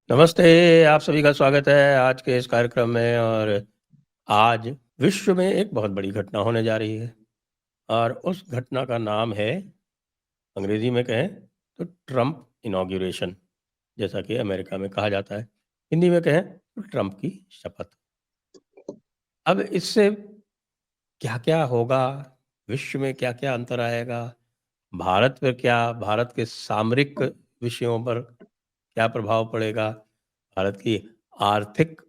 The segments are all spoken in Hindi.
नमस्ते, आप सभी का स्वागत है आज के इस कार्यक्रम में। और आज विश्व में एक बहुत बड़ी घटना होने जा रही है और उस घटना का नाम है, अंग्रेजी में कहें तो ट्रंप इनॉग्रेशन, जैसा कि अमेरिका में कहा जाता है। हिंदी में कहें तो ट्रंप की शपथ। अब इससे क्या-क्या होगा, विश्व में क्या-क्या अंतर आएगा, भारत पर क्या, भारत के सामरिक विषयों पर क्या प्रभाव पड़ेगा, भारत की आर्थिक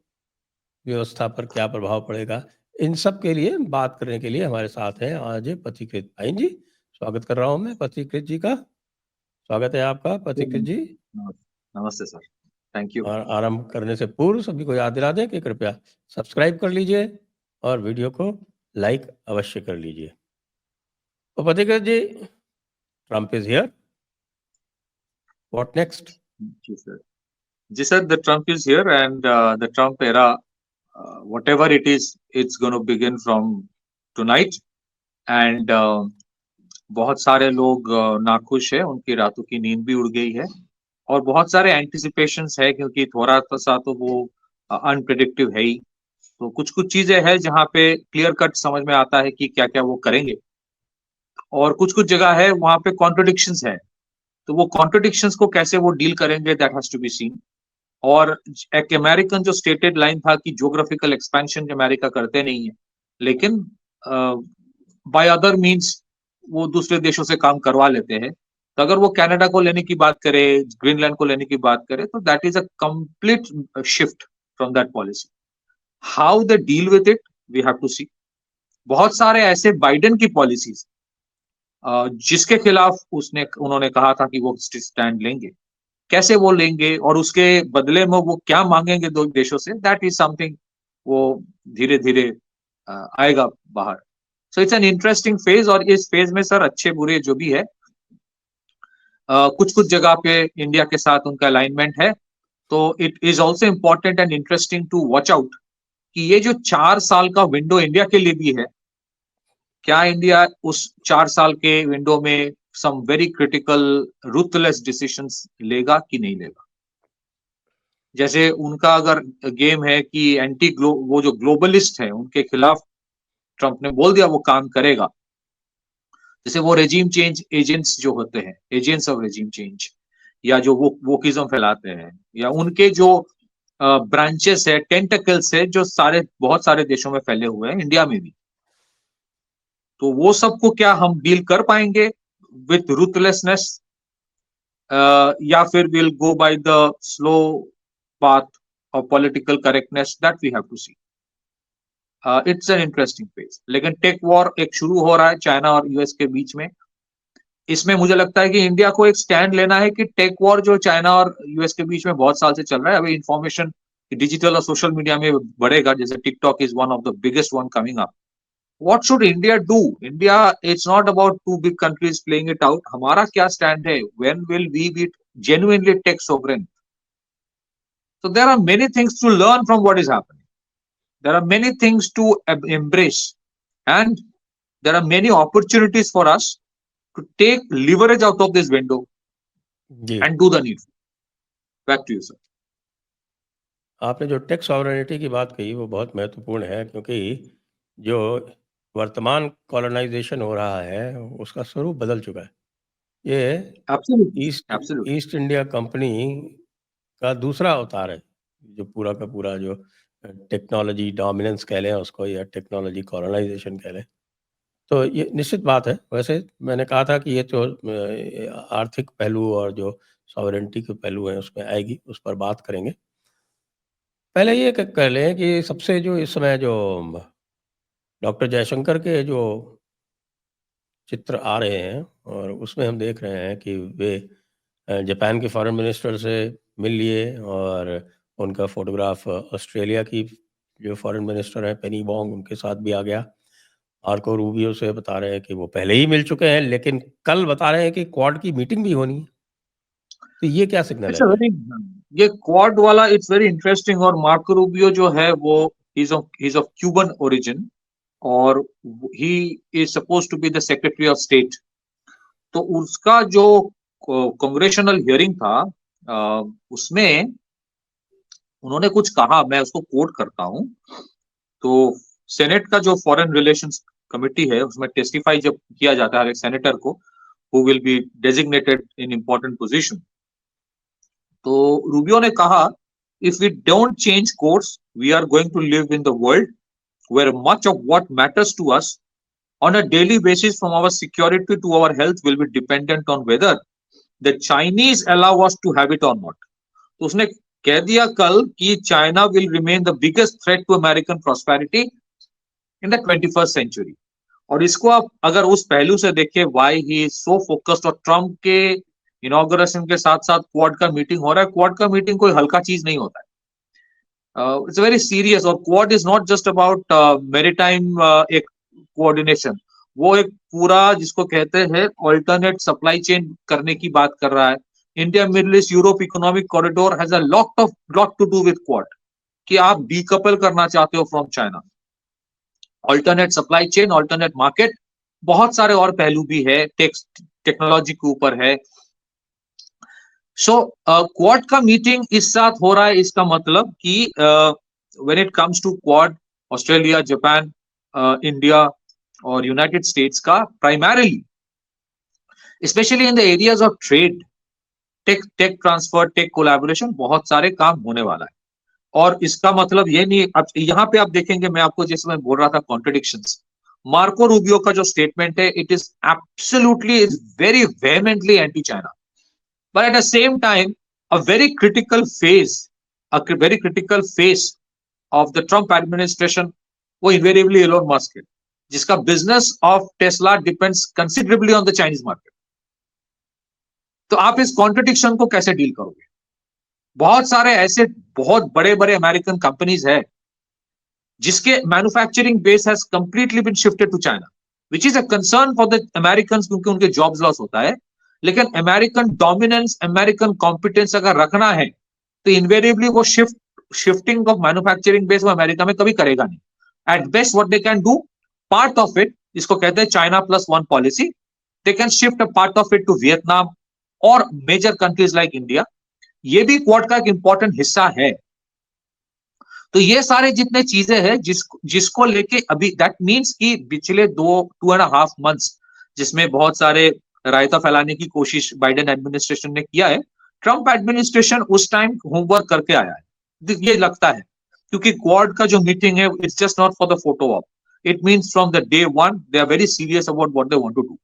व्यवस्था पर क्या प्रभाव पड़ेगा? इन सब के लिए बात करने के लिए हमारे साथ हैं आज पथिकृत भाई जी। स्वागत कर रहा हूँ मैं पथिकृत जी का। स्वागत है आपका पथिकृत जी। नमस्ते सर, थैंक यू। और आरंभ करने से पूर्व सभी को याद दिला दें कि कृपया सब्सक्राइब कर लीजिए और वीडियो को लाइक अवश्य कर लीजिए। तो Pathikrit ji, Trump is here, what next? जी sir, the Trump is here and the Trump era, whatever it is, it's going to begin from tonight and बहुत सारे लोग नाखुश है, उनकी रातों की नींद भी उड़ गई है और बहुत सारे एंटिसिपेशंस है क्योंकि थोड़ा सा तो वो अनप्रेडिक्टिव है ही। तो कुछ कुछ चीजें हैं जहाँ पे क्लियर कट समझ में आता है कि क्या क्या वो करेंगे और कुछ कुछ जगह है वहां पे कॉन्ट्रोडिक्शंस है। तो वो कॉन्ट्रोडिक्शंस को कैसे वो डील करेंगे, that has to be seen. और एक अमेरिकन जो स्टेटेड लाइन था कि ज्योग्राफिकल एक्सपेंशन अमेरिका करते नहीं है, लेकिन बाय अदर मींस वो दूसरे देशों से काम करवा लेते हैं। तो अगर वो कनाडा को लेने की बात करे, ग्रीनलैंड को लेने की बात करे, तो that is a complete shift from that policy. How they deal with it, we have to see. बहुत सारे ऐसे बाइडेन की पॉलिसीज जिसके खिलाफ उसने उन्होंने कहा था कि वो स्टैंड लेंगे, कैसे वो लेंगे और उसके बदले में वो क्या मांगेंगे दो देशों से, दैट इज समथिंग वो धीरे धीरे आएगा बाहर। So it's an interesting phase और इस फेज में सर अच्छे बुरे जो भी है, कुछ कुछ जगह पे इंडिया के साथ उनका अलाइनमेंट है। तो it is also important and interesting to watch out कि ये जो 4 साल का विंडो इंडिया के लिए भी है, क्या इंडिया उस 4 साल के विंडो में some very critical ruthless decisions लेगा कि नहीं लेगा। जैसे उनका अगर गेम है कि वो जो ग्लोबलिस्ट है उनके खिलाफ ट्रंप ने बोल दिया वो काम करेगा। जैसे वो रेजिम चेंज एजेंट्स जो होते हैं, एजेंट्स ऑफ रेजिम चेंज, या जो वो वोकिज्म फैलाते हैं, या उनके जो ब्रांचेस है, टेंटकल्स है, जो सारे बहुत सारे देशों में फैले हुए हैं, इंडिया में भी। तो वो सबको क्या हम डील कर पाएंगे विथ रूथलेसनेस, या फिर will go by the slow path of political correctness, that we have to see. It's an interesting phase। लेकिन टेक वॉर एक शुरू हो रहा है चाइना और यूएस के बीच में। इसमें मुझे लगता है कि इंडिया को एक स्टैंड लेना है कि टेक वॉर जो चाइना और यूएस के बीच में बहुत साल से चल रहा है, अभी इंफॉर्मेशन डिजिटल और सोशल मीडिया में बढ़ेगा, जैसे TikTok is one of the biggest one coming up. What should India do? India, it's not about two big countries playing it out. हमारा क्या स्टैंड है? When will we be genuinely tech sovereign? So there are many things to learn from what is happening. There are many things to embrace, and there are many opportunities for us to take leverage out of this window जी, and do the needful. Back to you, sir. आपने जो टेक सॉवरेनिटी की बात कही वो बहुत महत्वपूर्ण है, क्योंकि जो वर्तमान कॉलोनाइजेशन हो रहा है उसका स्वरूप बदल चुका है। ये Absolutely, east absolutely. East India company का दूसरा अवतार है, जो पूरा का पूरा जो टेक्नोलॉजी डोमिनेंस कह लें उसको या टेक्नोलॉजी कॉलोनाइजेशन कह लें। तो ये निश्चित बात है। वैसे मैंने कहा था कि ये तो आर्थिक पहलू और जो सॉवरेनिटी के पहलू हैं उसमें आएगी, उस पर बात करेंगे। पहले ये कह लें कि सबसे जो इस समय जो डॉक्टर जयशंकर के जो चित्र आ रहे हैं और उसमें हम देख रहे हैं कि वे जापान के फॉरेन मिनिस्टर से मिल लिए और उनका फ़ोटोग्राफ ऑस्ट्रेलिया की जो फॉरेन मिनिस्टर हैं पेनी वोंग, उनके साथ भी आ गया। मार्को रूबियो से बता रहे हैं कि वो पहले ही मिल चुके हैं, लेकिन कल बता रहे हैं कि क्वाड की मीटिंग भी होनी है। तो ये क्या सिग्नल It's a है भाई? very, ये क्वाड वाला इट्स वेरी इंटरेस्टिंग। और मार्को रूबियो जो है वो he's of Cuban origin और he is supposed to be the Secretary of State। तो उसका जो कांग्रेशनल हियरिंग था, उसमें उन्होंने कुछ कहा, मैं उसको कोट करता हूं। तो सेनेट का जो फॉरेन रिलेशंस कमिटी है उसमें टेस्टिफाई जब किया जाता है एक सेनेटर को, who will be designated in important position, तो रूबियो ने कहा, if we don't change course we are going to live in the world where much of what matters to us on a daily basis, from our security to our health, will be dependent on whether the Chinese allow us to have it or not. तो उसने कह दिया कल कि China will remain the biggest threat to American prosperity in the 21st century. और इसको आप अगर उस पहलू से देखें, why he is so focused, और ट्रम्प के इनॉग्रेशन के साथ साथ क्वाड का मीटिंग हो रहा है। क्वाड का मीटिंग कोई हल्का चीज नहीं होता है, इट्स वेरी सीरियस। और quad is not just about maritime एक कोऑर्डिनेशन, वो एक पूरा जिसको कहते हैं ऑल्टरनेट सप्लाई चेन करने की बात कर रहा है। India Middle East Europe economic corridor has a lot to do with Quad, कि आप डीकपल करना चाहते हो from China, alternate supply chain, alternate market, बहुत सारे और पहलू भी है, टेक्नोलॉजी के ऊपर है। सो क्वाड का मीटिंग इस साथ हो रहा है, इसका मतलब कि when it comes to Quad, Australia, Japan, India और यूनाइटेड स्टेट्स का primarily, specially in the areas of trade, tech transfer, tech collaboration, बहुत सारे काम होने वाला है। और इसका मतलब ये नहीं, अब यहाँ पे आप देखेंगे, मैं आपको जैसे मैं बोल रहा था कॉन्ट्रडिक्शंस, मार्को रूबियो का जो स्टेटमेंट है, it is absolutely is very vehemently anti China, but at the same time a very critical phase, a very critical phase of the Trump administration, वो invariably Elon Musk है, जिसका business of Tesla depends considerably on the Chinese market। तो आप इस कॉन्ट्रडिक्शन को कैसे डील करोगे? बहुत सारे ऐसे बहुत बड़े बड़े अमेरिकन कंपनीज है जिसके manufacturing base has completely been shifted to China, which is a concern for the American, क्योंकि उनके जॉब्स लॉस होता है। लेकिन अमेरिकन डोमिनेंस, अमेरिकन कॉम्पिटेंस अगर रखना है तो इनवेरिएबली वो शिफ्टिंग ऑफ मैन्युफैक्चरिंग बेस वो अमेरिका में कभी करेगा नहीं। At best what they can do, part of it, इसको कहते हैं China plus one policy, they can shift a part of it to Vietnam और मेजर कंट्रीज लाइक इंडिया। ये भी क्वाड का एक इंपॉर्टेंट हिस्सा है। तो ये सारे जितने चीजें हैं जिसको लेके अभी, दैट मींस कि पिछले 2.5 मंथ्स जिसमें बहुत सारे रायता फैलाने की कोशिश बाइडेन एडमिनिस्ट्रेशन ने किया है, ट्रंप एडमिनिस्ट्रेशन उस टाइम होमवर्क करके आया है, ये लगता है। क्योंकि क्वाड का जो मीटिंग है, it's just not for the photo op, it means from the day one they are very serious about what they want to do.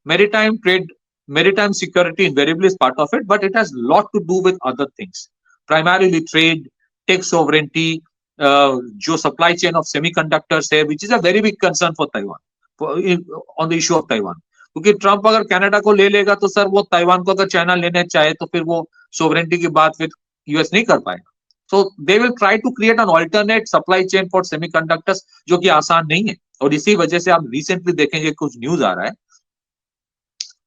Maritime trade, maritime security invariably is part of it, but it has a lot to do with other things, primarily trade, tech sovereignty, जो supply chain of semiconductors है, which is a very big concern for Taiwan, on the issue of Taiwan। क्योंकि ट्रंप अगर कनाडा को ले लेगा तो सर वो ताइवान को अगर चाइना लेने चाहे तो फिर वो सोवरेंटी की बात फिर यूएस नहीं कर पाएगा। So they will try to create an alternate supply chain for semiconductors, जो कि आसान नहीं है। और इसी वजह से आप रिसेंटली देखेंगे कुछ न्यूज आ रहा है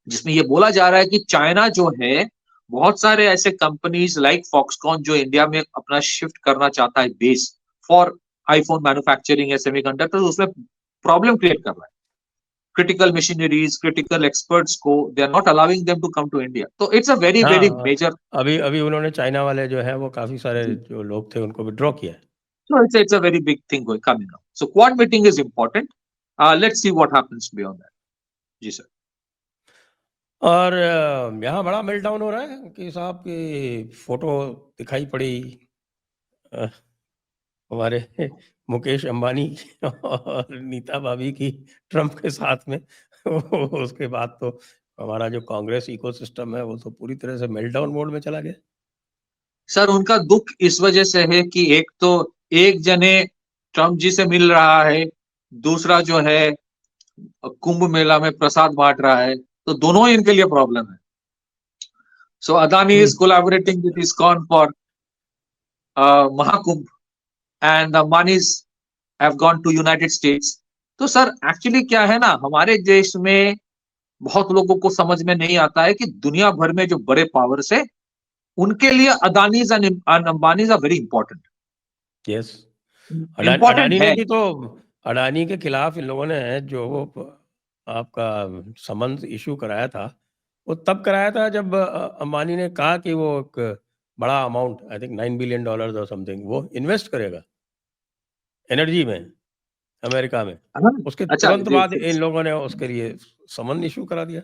जिसमें ये बोला जा रहा है कि चाइना जो है, बहुत सारे ऐसे कंपनीज लाइक फॉक्सकॉन जो इंडिया में अपना शिफ्ट करना चाहता है बेस फॉर आईफोन मैन्युफैक्चरिंग या सेमीकंडक्टर्स, उसमें प्रॉब्लम क्रिएट कर रहा है। क्रिटिकल मशीनरीज, क्रिटिकल एक्सपर्ट्स को they are not allowing them to come to India. तो it's a very very major, अभी उन्होंने चाइना वाले जो है वो काफी सारे जो लोग थे उनको विड्रॉ किया है। So it's a very big thing coming up. So Quad meeting is important. Let's see what happens beyond that. जी सर। और यहाँ बड़ा मेल्टडाउन हो रहा है कि साहब की फोटो दिखाई पड़ी हमारे मुकेश अंबानी और नीता भाभी की ट्रंप के साथ में। उसके बाद तो हमारा जो कांग्रेस इकोसिस्टम है वो तो पूरी तरह से मेल्टडाउन मोड में चला गया। सर उनका दुख इस वजह से है कि एक तो एक जने ट्रंप जी से मिल रहा है, दूसरा जो है कुंभ मेला में प्रसाद बांट रहा है, तो दोनों ही इनके लिए प्रॉब्लम है। So Adani is collaborating with ISKCON for Mahakumbh and the moneys have gone to United States. तो सर एक्चुअली क्या है ना, हमारे देश में बहुत लोगों को समझ में नहीं आता है कि दुनिया भर में जो बड़े पावर्स है उनके लिए Adanis and Ambanis are very important. Yes, important Adani है। ने भी तो, अडानी के खिलाफ इन लोगों ने जो आपका समन्स इशू कराया था, वो तब कराया था जब अंबानी ने कहा कि वो एक बड़ा अमाउंट, आई थिंक $9 बिलियन और समथिंग, वो इन्वेस्ट करेगा एनर्जी में अमेरिका में। उसके अच्छा, तुरंत बाद इन लोगों ने उसके लिए समन इशू करा दिया।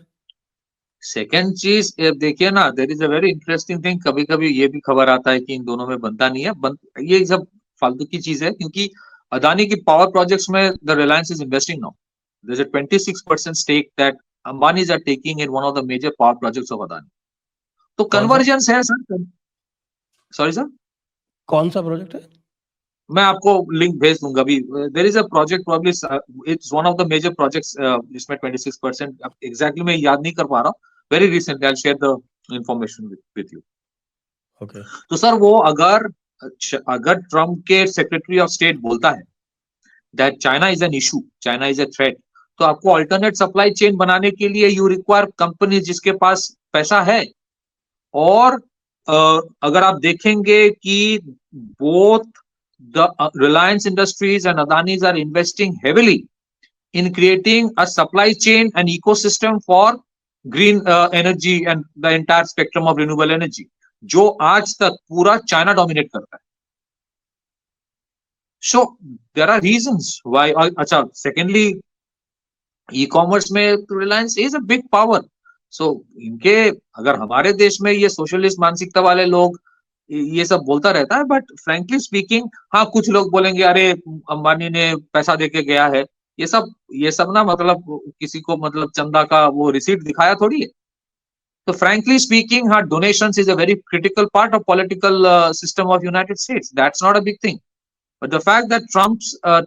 सेकेंड चीज देखिए ना, there is a very interesting thing, कभी कभी ये भी खबर आता है कि इन दोनों में बनता नहीं है, ये सब फालतू की चीज है, क्योंकि अदानी की पावर प्रोजेक्ट्स में the Reliance is investing now, there is a 26% stake that Ambanis are taking in one of the major power projects of Adani. तो कौन सा कन्वर्जेंस है सर। सॉरी सर, कौन सा प्रोजेक्ट है? मैं आपको लिंक भेज दूंगा अभी। There is a project, probably it's one of the major projects, जिसमें 26%, एग्जैक्टली मैं याद नहीं कर पा रहा हूँ, very recently, I will share the information with you. Okay. तो सर वो अगर अगर ट्रम्प के सेक्रेटरी ऑफ स्टेट बोलता है that China is an issue, China is a threat, तो आपको अल्टरनेट सप्लाई चेन बनाने के लिए यू रिक्वायर कंपनी जिसके पास पैसा है। और अगर आप देखेंगे कि both the Reliance Industries and Adanis are investing heavily in creating a supply chain and ecosystem for green energy and the entire spectrum of renewable energy, जो आज तक पूरा चाइना डोमिनेट करता है। So there are reasons why। अच्छा, सेकेंडली ई कॉमर्स में Reliance is a big power. So इनके, अगर हमारे देश में ये सोशलिस्ट मानसिकता वाले लोग ये सब बोलता रहता है, बट फ्रैंकली स्पीकिंग, हाँ कुछ लोग बोलेंगे अरे अंबानी ने पैसा देके गया है, ये सब ना, मतलब किसी को मतलब चंदा का वो रिसीट दिखाया थोड़ी है। तो फ्रैंकली स्पीकिंग, हाँ, donations is a very critical part of political system of United States, that's not a big thing, but the fact that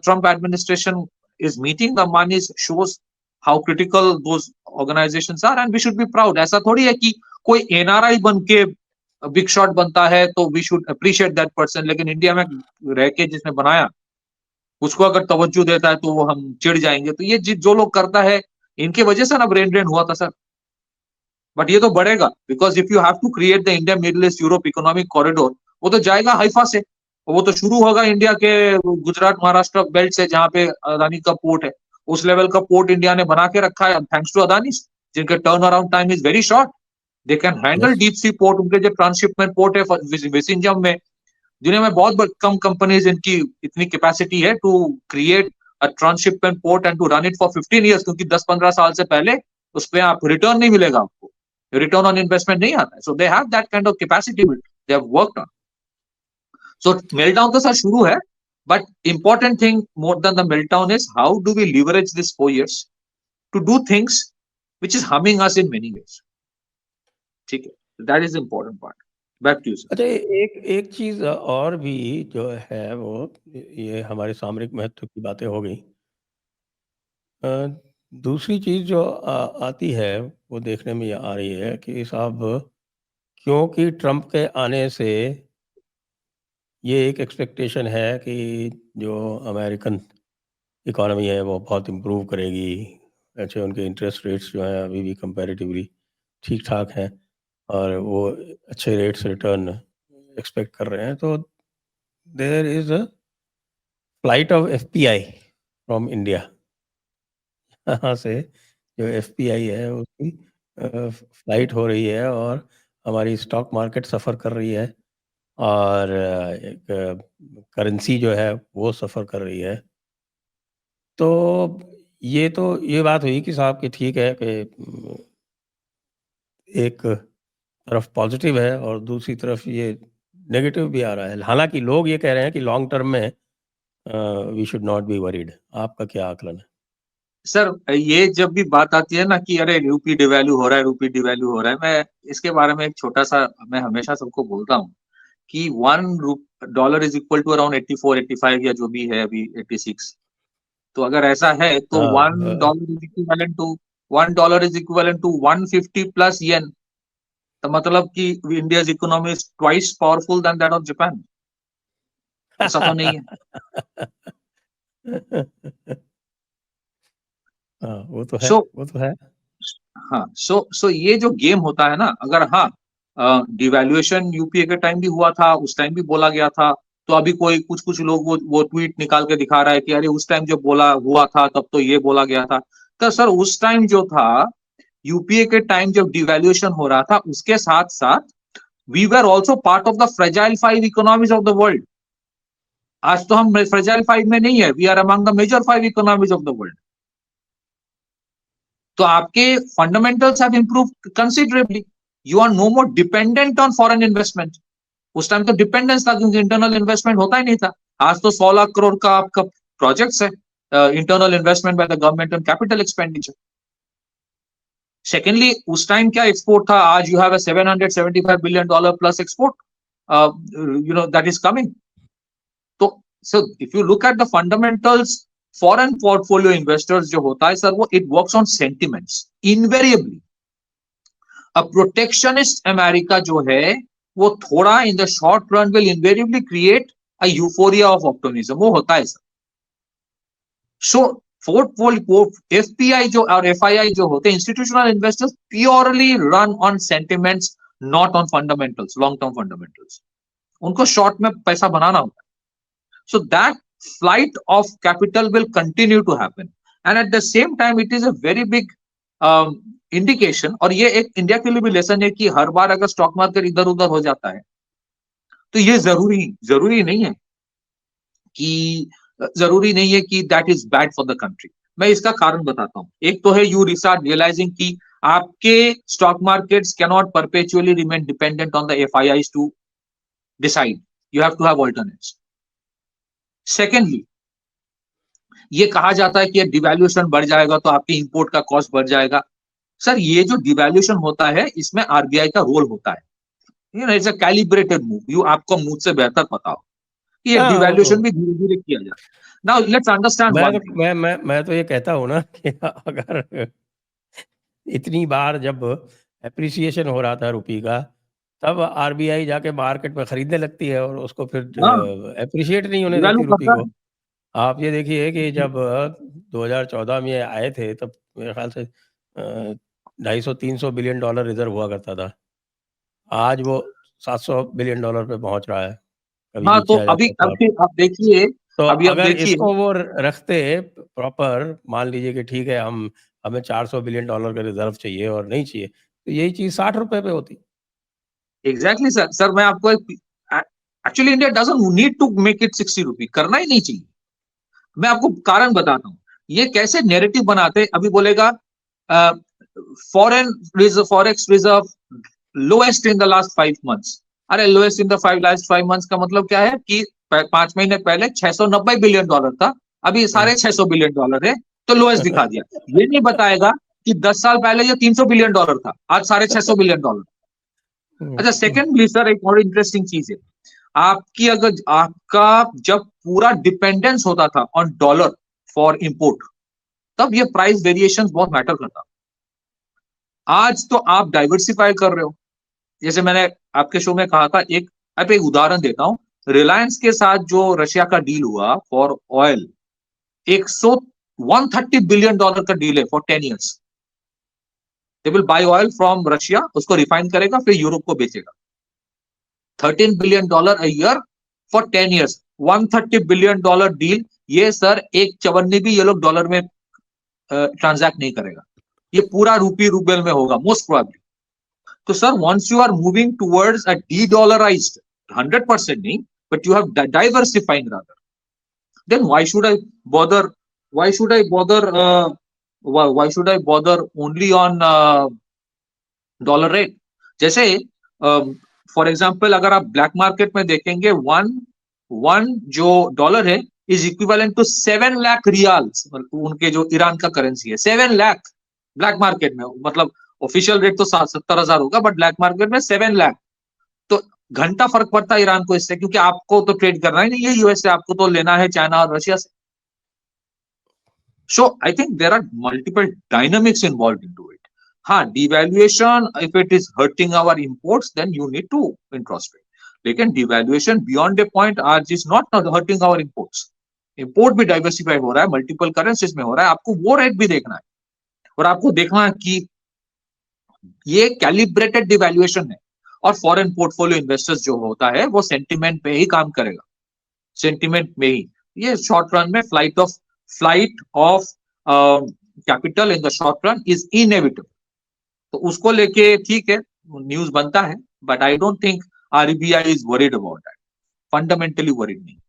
Trump administration is meeting the moneys shows how critical those organizations are, and we should be proud. ऐसा थोड़ी है कि कोई एनआरआई बन के बिग शॉट बनता है तो we should appreciate that person, लेकिन इंडिया में रह के जिसने बनाया उसको अगर तवज्जो देता है तो वो हम चिढ़ जाएंगे। तो ये जो लोग करता है, इनके वजह से ना ब्रेन ड्रेन हुआ था सर। बट ये तो बढ़ेगा, because if you have to create the India Middle East Europe economic corridor, वो तो जाएगा हाइफा से, वो तो शुरू होगा इंडिया के गुजरात महाराष्ट्र बेल्ट से, जहां पे अदानी का पोर्ट है। उस लेवल का पोर्ट इंडिया ने बना के रखा है थैंक्स टू अदानी, जिनके turn around time is very short. They can handle Yes. Deep sea port. उनके जो ट्रांसशिपमेंट पोर्ट है विसिंजम में, दुनिया में बहुत कम कंपनीज इनकी इतनी कैपेसिटी है to create a transshipment port and to run it for 15 years, क्योंकि 10-15 साल से पहले उस पर आप रिटर्न नहीं मिलेगा, आपको रिटर्न ऑन इन्वेस्टमेंट नहीं आता है। So they have that kind of capacity, they have worked on. So meltdown तो सर शुरू है, but important thing more than the meltdown is how do we leverage this 4 years to do things which is harming us in many ways। ठीक है, that is important part. Back to you sir. अच्छा, एक एक चीज और भी जो है, वो ये हमारे सामरिक महत्व की बातें हो गई। दूसरी चीज जो आती है, वो देखने में ये आ रही है कि साहब, क्योंकि ट्रम्प के आने से ये एक एक्सपेक्टेशन है कि जो अमेरिकन इकोनॉमी है वो बहुत इम्प्रूव करेगी। अच्छे, उनके इंटरेस्ट रेट्स जो हैं अभी भी कंपैरेटिवली ठीक ठाक हैं, और वो अच्छे रेट्स रिटर्न एक्सपेक्ट कर रहे हैं। तो there is a flight of FPI from India. यहाँ से जो एफपीआई है उसकी फ्लाइट हो रही है, और हमारी स्टॉक मार्केट सफ़र कर रही है, और एक करेंसी जो है वो सफ़र कर रही है। तो ये बात हुई कि साहब कि ठीक है कि एक तरफ पॉजिटिव है और दूसरी तरफ ये नेगेटिव भी आ रहा है। हालांकि लोग ये कह रहे हैं कि लॉन्ग टर्म में we should not be worried. आपका क्या आकलन है? सर ये जब भी बात आती है ना कि अरे रूपी डिवैल्यू हो रहा है, रूपी डिवैल्यू हो रहा है, मैं इसके बारे में एक छोटा सा, मैं हमेशा सबको बोलता हूँ कि $1 इज इक्वल टू अराउंड 84-85 या जो भी है अभी 86। तो अगर ऐसा है तो हाँ, $1 इज इक्विवेलेंट टू 150 प्लस येन। तो मतलब कि India economy is twice powerful than that of Japan. ऐसा तो नहीं है। हाँ, वो तो है, सो वो तो है। हाँ, सो ये जो गेम होता है ना, अगर हाँ डिवैल्यूएशन यूपीए के टाइम भी हुआ था, उस टाइम भी बोला गया था, तो अभी कोई कुछ कुछ लोग वो ट्वीट निकाल के दिखा रहा है कि अरे उस टाइम जब बोला हुआ था तब तो ये बोला गया था। तो सर उस टाइम जो था, यूपीए के टाइम जब डिवैल्यूएशन हो रहा था, उसके साथ साथ we were also part of the fragile 5 economies of the world. आज तो हम fragile 5 में नहीं है, we are among the major 5 economies of the world. तो आपके fundamentals have improved considerably. You are no more dependent on foreign investment. उस टाइम तो डिपेंडेंस था क्योंकि इंटरनल इन्वेस्टमेंट होता ही नहीं था. आज तो 16 लाख करोड़ का आपका प्रोजेक्ट्स है, internal investment by the government and capital expenditure. Secondly, उस टाइम क्या एक्सपोर्ट था? आज you have a $775 billion plus export, that is coming. तो so if you look at the fundamentals, foreign portfolio investors जो होता है सर, वो it works on sentiments invariably. A protectionist America जो है वो थोड़ा in the short run will invariably create a euphoria of optimism. वो होता है सर. सो एफपीआई जो और एफआईआई जो होते हैं, institutional investors, purely run on sentiments, not on fundamentals, long term fundamentals. उनको शॉर्ट में पैसा बनाना होता है. So that flight of capital will continue to happen, and at the same time it is a very big indication. और ये एक इंडिया के लिए भी लेसन है कि हर बार अगर स्टॉक मार्केट इधर उधर हो जाता है तो ये जरूरी नहीं है कि that is bad for the country. मैं इसका कारण बताता हूं. एक तो है यू रिस्टार्ट रियलाइजिंग कि आपके stock markets can not perpetually remain dependent on the FIIs to decide. You have to have alternates. Secondly, ये कहा जाता है कि डिवैल्यूएशन बढ़ जाएगा तो आपकी इंपोर्ट का कॉस्ट बढ़ जाएगा. सर, ये जो डिवैल्यूएशन होता है इसमें आरबीआई का रोल होता है. It's a calibrated move. You आपको मुझसे बेहतर पता हो कि ये डिवैल्यूएशन भी धीरे धीरे किया जाए. Now let's understand one thing. मैं तो ये कहता हूँ ना कि अगर इतनी बार जब एप्रिसिएशन हो रहा था रुपये का, तब आरबीआई जाके मार्केट में खरीदने लगती है और उसको फिर एप्रिशिएट नहीं होने देती रुपये को. आप ये देखिए कि जब 2014 में आए थे तब मेरे ख्याल से $250-300 बिलियन रिजर्व हुआ करता था. आज वो $700 बिलियन पे पहुंच रहा है. हाँ, तो अभी आप देखिए, तो अभी अगर देखिए, इसको वो रखते प्रॉपर, मान लीजिए कि ठीक है हमें $400 बिलियन का रिजर्व चाहिए और नहीं चाहिए, तो यही चीज ₹60 पे होती. एग्जैक्टली सर, मैं आपको actually India doesn't need to make it ₹60, करना ही नहीं चाहिए. मैं आपको कारण बताता हूँ ये कैसे नैरेटिव बनाते. अभी बोलेगा foreign reserve, forex reserve lowest in the last 5 months. अरे lowest in the last 5 months का मतलब क्या है कि 5 महीने पहले $690 बिलियन था, अभी सारे $600 बिलियन है, तो लोएस्ट दिखा दिया. ये नहीं बताएगा कि 10 साल पहले ये $300 बिलियन था, आज सारे $600 बिलियन. अच्छा, सेकेंडली सर, एक और इंटरेस्टिंग चीज है. आपका जब पूरा डिपेंडेंस होता था ऑन डॉलर फॉर इंपोर्ट, तब ये प्राइस वेरिएशंस बहुत मैटर करता. आज तो आप डाइवर्सिफाई कर रहे हो. जैसे मैंने आपके शो में कहा था, एक उदाहरण देता हूं. रिलायंस के साथ जो रशिया का डील हुआ फॉर ऑयल, $130 बिलियन का डील है for 10 years. They will buy oil from Russia, उसको रिफाइन करेगा, फिर यूरोप को बेचेगा. $13 billion a year for 10 years. $130 billion deal. ये सर एक चवन्नी भी ये लोग डॉलर में ट्रांजैक्ट नहीं करेगा. ये पूरा रूबल में होगा मोस्ट प्रोबेबली. तो sir, once you are moving towards a de-dollarised, 100% नहीं, but you have diversifying rather, then why should I bother only on dollar rate. जैसे फॉर एग्जांपल अगर आप ब्लैक मार्केट में देखेंगे, वन जो डॉलर है is equivalent to 7 lakh rials. उनके जो ईरान का करेंसी है 7 लाख ब्लैक मार्केट में. मतलब ऑफिशियल रेट तो 70,000 होगा, बट ब्लैक मार्केट में 7 लाख. तो घंटा फर्क पड़ता है ईरान को इससे, क्योंकि आपको तो ट्रेड करना ही नहीं है यूएस से, आपको तो लेना है चाइना और रशिया से. So I think there are multiple dynamics involve into it. हाँ, devaluation if it is hurting our imports, then you need to introspect. लेकिन डिवैल्यूएशन बियॉन्ड ए पॉइंट आज is not hurting our imports. Import भी डाइवर्सिफाई हो रहा है, मल्टीपल करेंसीज में हो रहा है. आपको वो रेट भी देखना है, और आपको देखना है कि ये कैलिब्रेटेड डिवैल्यूएशन है. और फॉरेन पोर्टफोलियो इन्वेस्टर्स जो होता है वो सेंटिमेंट पे ही काम करेगा, सेंटिमेंट में ही. ये शॉर्ट रन में flight of capital in the short run is inevitable. तो उसको लेके ठीक है, न्यूज बनता है, but I don't think RBI is worried about that. Fundamentally worried नहीं.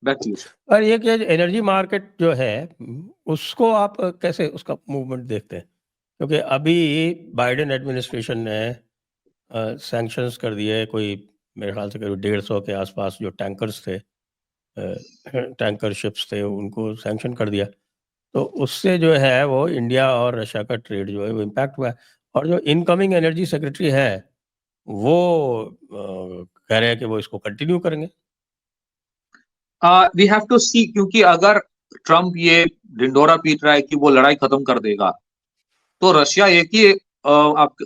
Back to you, sir. और ये कि एनर्जी मार्केट जो है उसको आप कैसे उसका मूवमेंट देखते हैं? क्योंकि अभी बाइडेन एडमिनिस्ट्रेशन ने सैंक्शंस कर दिए, कोई मेरे ख्याल से करीब 150 के आसपास जो टैंकर्स थे, टैंकर शिप्स थे, उनको सैंक्शन कर दिया। तो उससे जो है वो इंडिया और रशिया का ट्रेड जो है वो इम्पैक्ट हुआ है। और जो इनकमिंग एनर्जी सेक्रेटरी है वो कह रहे हैं कि वो इसको कंटिन्यू करेंगे। वी हैव टू सी, क्योंकि अगर ट्रम्प ये ढिंडोरा पीट रहा है कि वो लड़ाई खत्म कर देगा, तो रशिया एक ही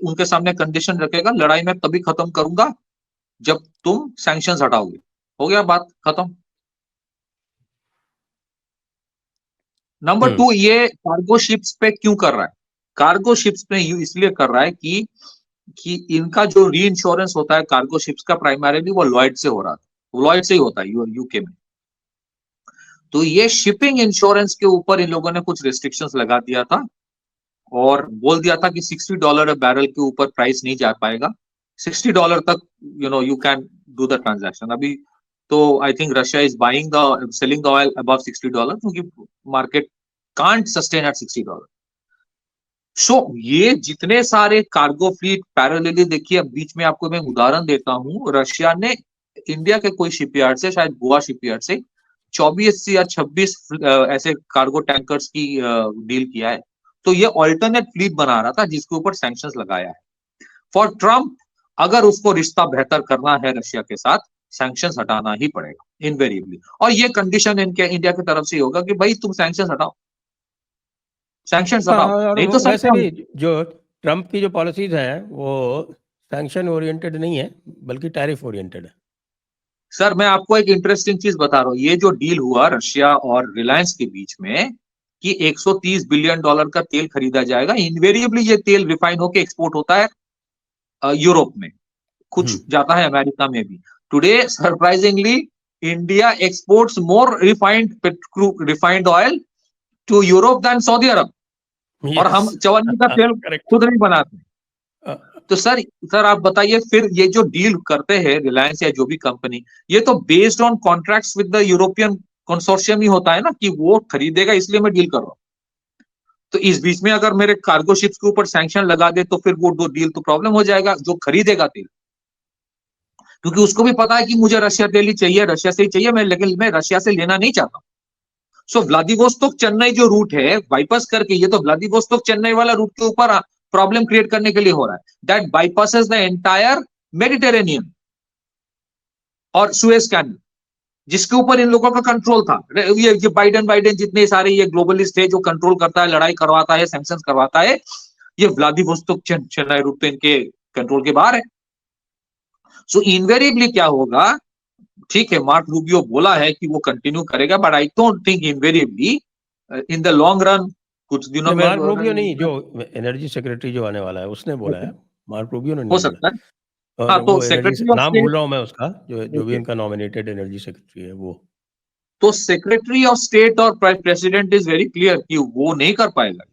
उनके सामने कंडीशन रखेगा, लड़ाई मैं तभी खत्म करूंगा जब तुम सैंक्शंस हटाओगे। हो गया, बात खत्म। नंबर 2, ये कार्गो शिप्स पे क्यों कर रहा है? कार्गो शिप्स पे इसलिए कर रहा है कि इनका जो री इंश्योरेंस होता है कार्गो शिप्स का, प्राइमरीली वो लॉयड से हो रहा था, लॉयड से ही होता है यूके में। तो ये शिपिंग इंश्योरेंस के ऊपर इन लोगों ने कुछ रिस्ट्रिक्शंस लगा दिया था और बोल दिया था कि $60 बैरल के ऊपर प्राइस नहीं जा पाएगा। $60 तक you can do the transaction. अभी तो I think Russia is buying the selling the oil above $60, क्योंकि मार्केट कांट सस्टेन एट $60। सो ये जितने सारे कार्गो फ्लीट पैरेलली, देखिए बीच में आपको मैं उदाहरण देता हूं, रशिया ने इंडिया के कोई शिपयार्ड से, शायद गोवा शिपयार्ड से 24 या 26 ऐसे कार्गो टैंकर्स की डील किया है। तो ये ऑल्टरनेट फ्लीट बना रहा था जिसके ऊपर सैंक्शंस लगाया है। फॉर ट्रम्प, अगर उसको रिश्ता बेहतर करना है रशिया के साथ, सैंक्शंस हटाना ही पड़ेगा इनवेरिएबली। और ये कंडीशन इनके इंडिया की तरफ से होगा कि भाई तुम सैंक्शंस हटाओ, सैंक्शंस हटाओ, और नहीं तो वैसे भी जो ट्रम्प की जो पॉलिसीज हैं वो सैंक्शन ओरिएंटेड नहीं है बल्कि टैरिफ ओरिएंटेड है। सर मैं आपको एक इंटरेस्टिंग चीज बता रहा हूँ, ये जो डील हुआ रशिया और रिलायंस के बीच में कि $130 बिलियन का तेल खरीदा जाएगा, इनवेरिएबली ये तेल रिफाइन होकर एक्सपोर्ट होता है यूरोप में, कुछ जाता है अमेरिका में भी। Today surprisingly India exports more refined oil to Europe than Saudi Arab, और हम चवन्नी का तेल खुद नहीं बनाते। तो सर आप बताइए, फिर ये जो डील करते हैं रिलायंस या जो भी कंपनी, ये तो based on contracts with the European consortium ही होता है ना, कि वो खरीदेगा इसलिए मैं डील कर रहा हूं। तो इस बीच में अगर मेरे कार्गो शिप्स के ऊपर सैंक्शन लगा दे तो फिर वो दो डील तो प्रॉब्लम हो जाएगा जो खरीदेगा तेल, क्योंकि उसको भी पता है कि मुझे रशिया तेल ही चाहिए, रशिया से ही चाहिए, लेकिन मैं रशिया से लेना नहीं चाहता। सो व्लादिवोस्तोक चेन्नई जो रूट है बाईपास करके, ये तो व्लादिवोस्तोक चेन्नई वाला रूट के ऊपर प्रॉब्लम क्रिएट करने के लिए हो रहा है। That bypasses the entire Mediterranean और सुएज कैनल, जिसके ऊपर इन लोगों का कंट्रोल था। ये बाइडेन जितने सारे ये ग्लोबलिस्ट है जो कंट्रोल करता है, लड़ाई करवाता है, सैंक्शंस करवाता है, ये व्लादिवोस्तोक चेन्नई रूट तो इनके कंट्रोल के बाहर है। सो इनवेरिएबली क्या होगा, ठीक है मार्क रूबियो बोला है कि वो कंटिन्यू करेगा, but I don't think invariably in the long run कुछ दिनों में। मार्क रूबियो नहीं, जो एनर्जी सेक्रेटरी जो आने वाला है उसने बोला है, मार्क रूबियो ने नहीं हो बोला। सकता है। और हाँ, तो वो सेक्रेटरी ऑफ नाम स्टेट, भूल रहा हूं मैं उसका, जो भी उनका नॉमिनेटेड एनर्जी सेक्रेटरी है वो। तो सेक्रेटरी ऑफ स्टेट और प्रेसिडेंट इज वेरी क्लियर कि वो नहीं कर पाएगा,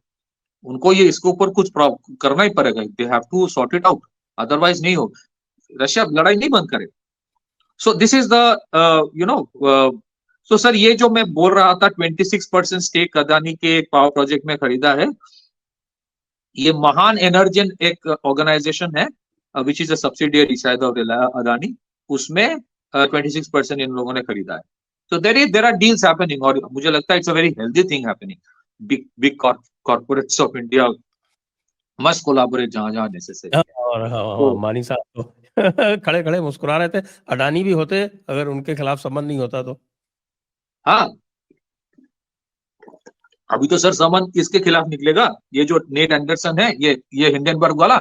उनको ये इसके ऊपर कुछ करना ही पड़ेगा, they have to sort it out, otherwise नहीं हो, रशिया लड़ाई नहीं बंद करेगा। So this is the so sir ये जो मैं बोल रहा था 26% स्टेक अदानी के पावर प्रोजेक्ट में खरीदा है, ये महान एनर्जन एक ऑर्गेनाइजेशन है विच इज अ सब्सिडियरी शायद ऑफ अदानी, उसमें 26% इन लोगों ने खरीदा है। So there are deals happening, और मुझे लगता है it's a very healthy thing happening. Big corporates of India must collaborate जहां necessary है। और तो मानी साहब तो खड़े खड़े मुस्कुरा रहे थे, अडानी भी होते अगर उनके खिलाफ संबंध नहीं होता तो। हाँ, अभी तो सर समन इसके खिलाफ निकलेगा, ये जो नेट एंडरसन है, ये हिंडनबर्ग वाला।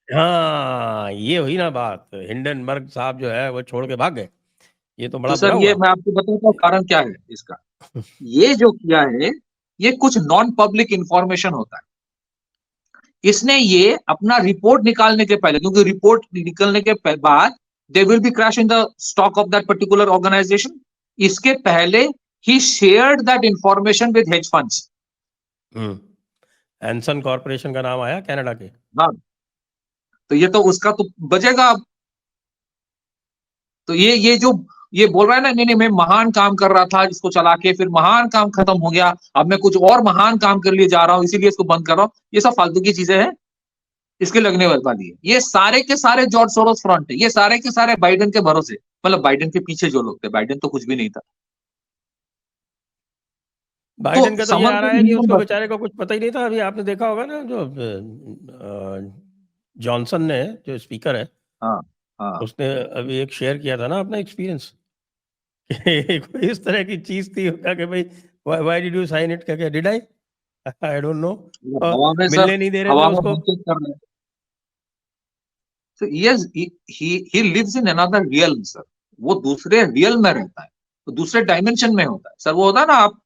हाँ, ये हुई ना बात, हिंडनबर्ग साहब जो है वो छोड़ के भाग गए, ये तो बड़ा तो बुरा सर ये हुआ। मैं आपको बताता हूँ कारण क्या है इसका। ये जो किया है ये कुछ नॉन पब्लिक इंफॉर्मेशन होता है, इसने ये अपना रिपोर्ट निकालने के पहले, क्योंकि रिपोर्ट निकलने के बाद they will be crash in the stock of that particular organisation, इसके पहले ही shared that information with hedge funds. Anson corporation का नाम आया कनाडा के। हाँ, तो ये तो उसका तो बजेगा अब, तो ये बोल रहा है ना, नहीं मैं महान काम कर रहा था इसको चला के, फिर महान काम खत्म हो गया, अब मैं कुछ और महान काम कर लिए जा रहा हूं, इसीलिए इसको बंद कर रहा हूं, ये सब फालतू की चीजें हैं, इसके लगने वाली है। ये सारे के सारे जॉर्ज सोरोस फ्रंट है, ये सारे के सारे बाइडेन के भरोसे, मतलब बाइडेन के पीछे जो लोग थे, बाइडेन तो कुछ भी नहीं था। बाइडेन का तो ये आ रहा है कि उसको समझ बेचारे को कुछ पता ही नहीं था। अभी आपने देखा होगा ना, जो जॉनसन ने, जो स्पीकर है, हाँ हाँ उसने अभी एक शेयर किया था ना अपना एक्सपीरियंस कि कोई इस तरह की चीज थी, उसका कि भाई why did you sign it, क्या डिड आई डोंट नो, हवा में सर, मिलने नहीं दे रहे थे हवा में उसको। बातचीत कर रहे हैं। So yes, he lives in another realm sir, वो दूसरे रियल में रहता है, तो दूसरे डायमेंशन में होता है सर। वो होता है ना, आप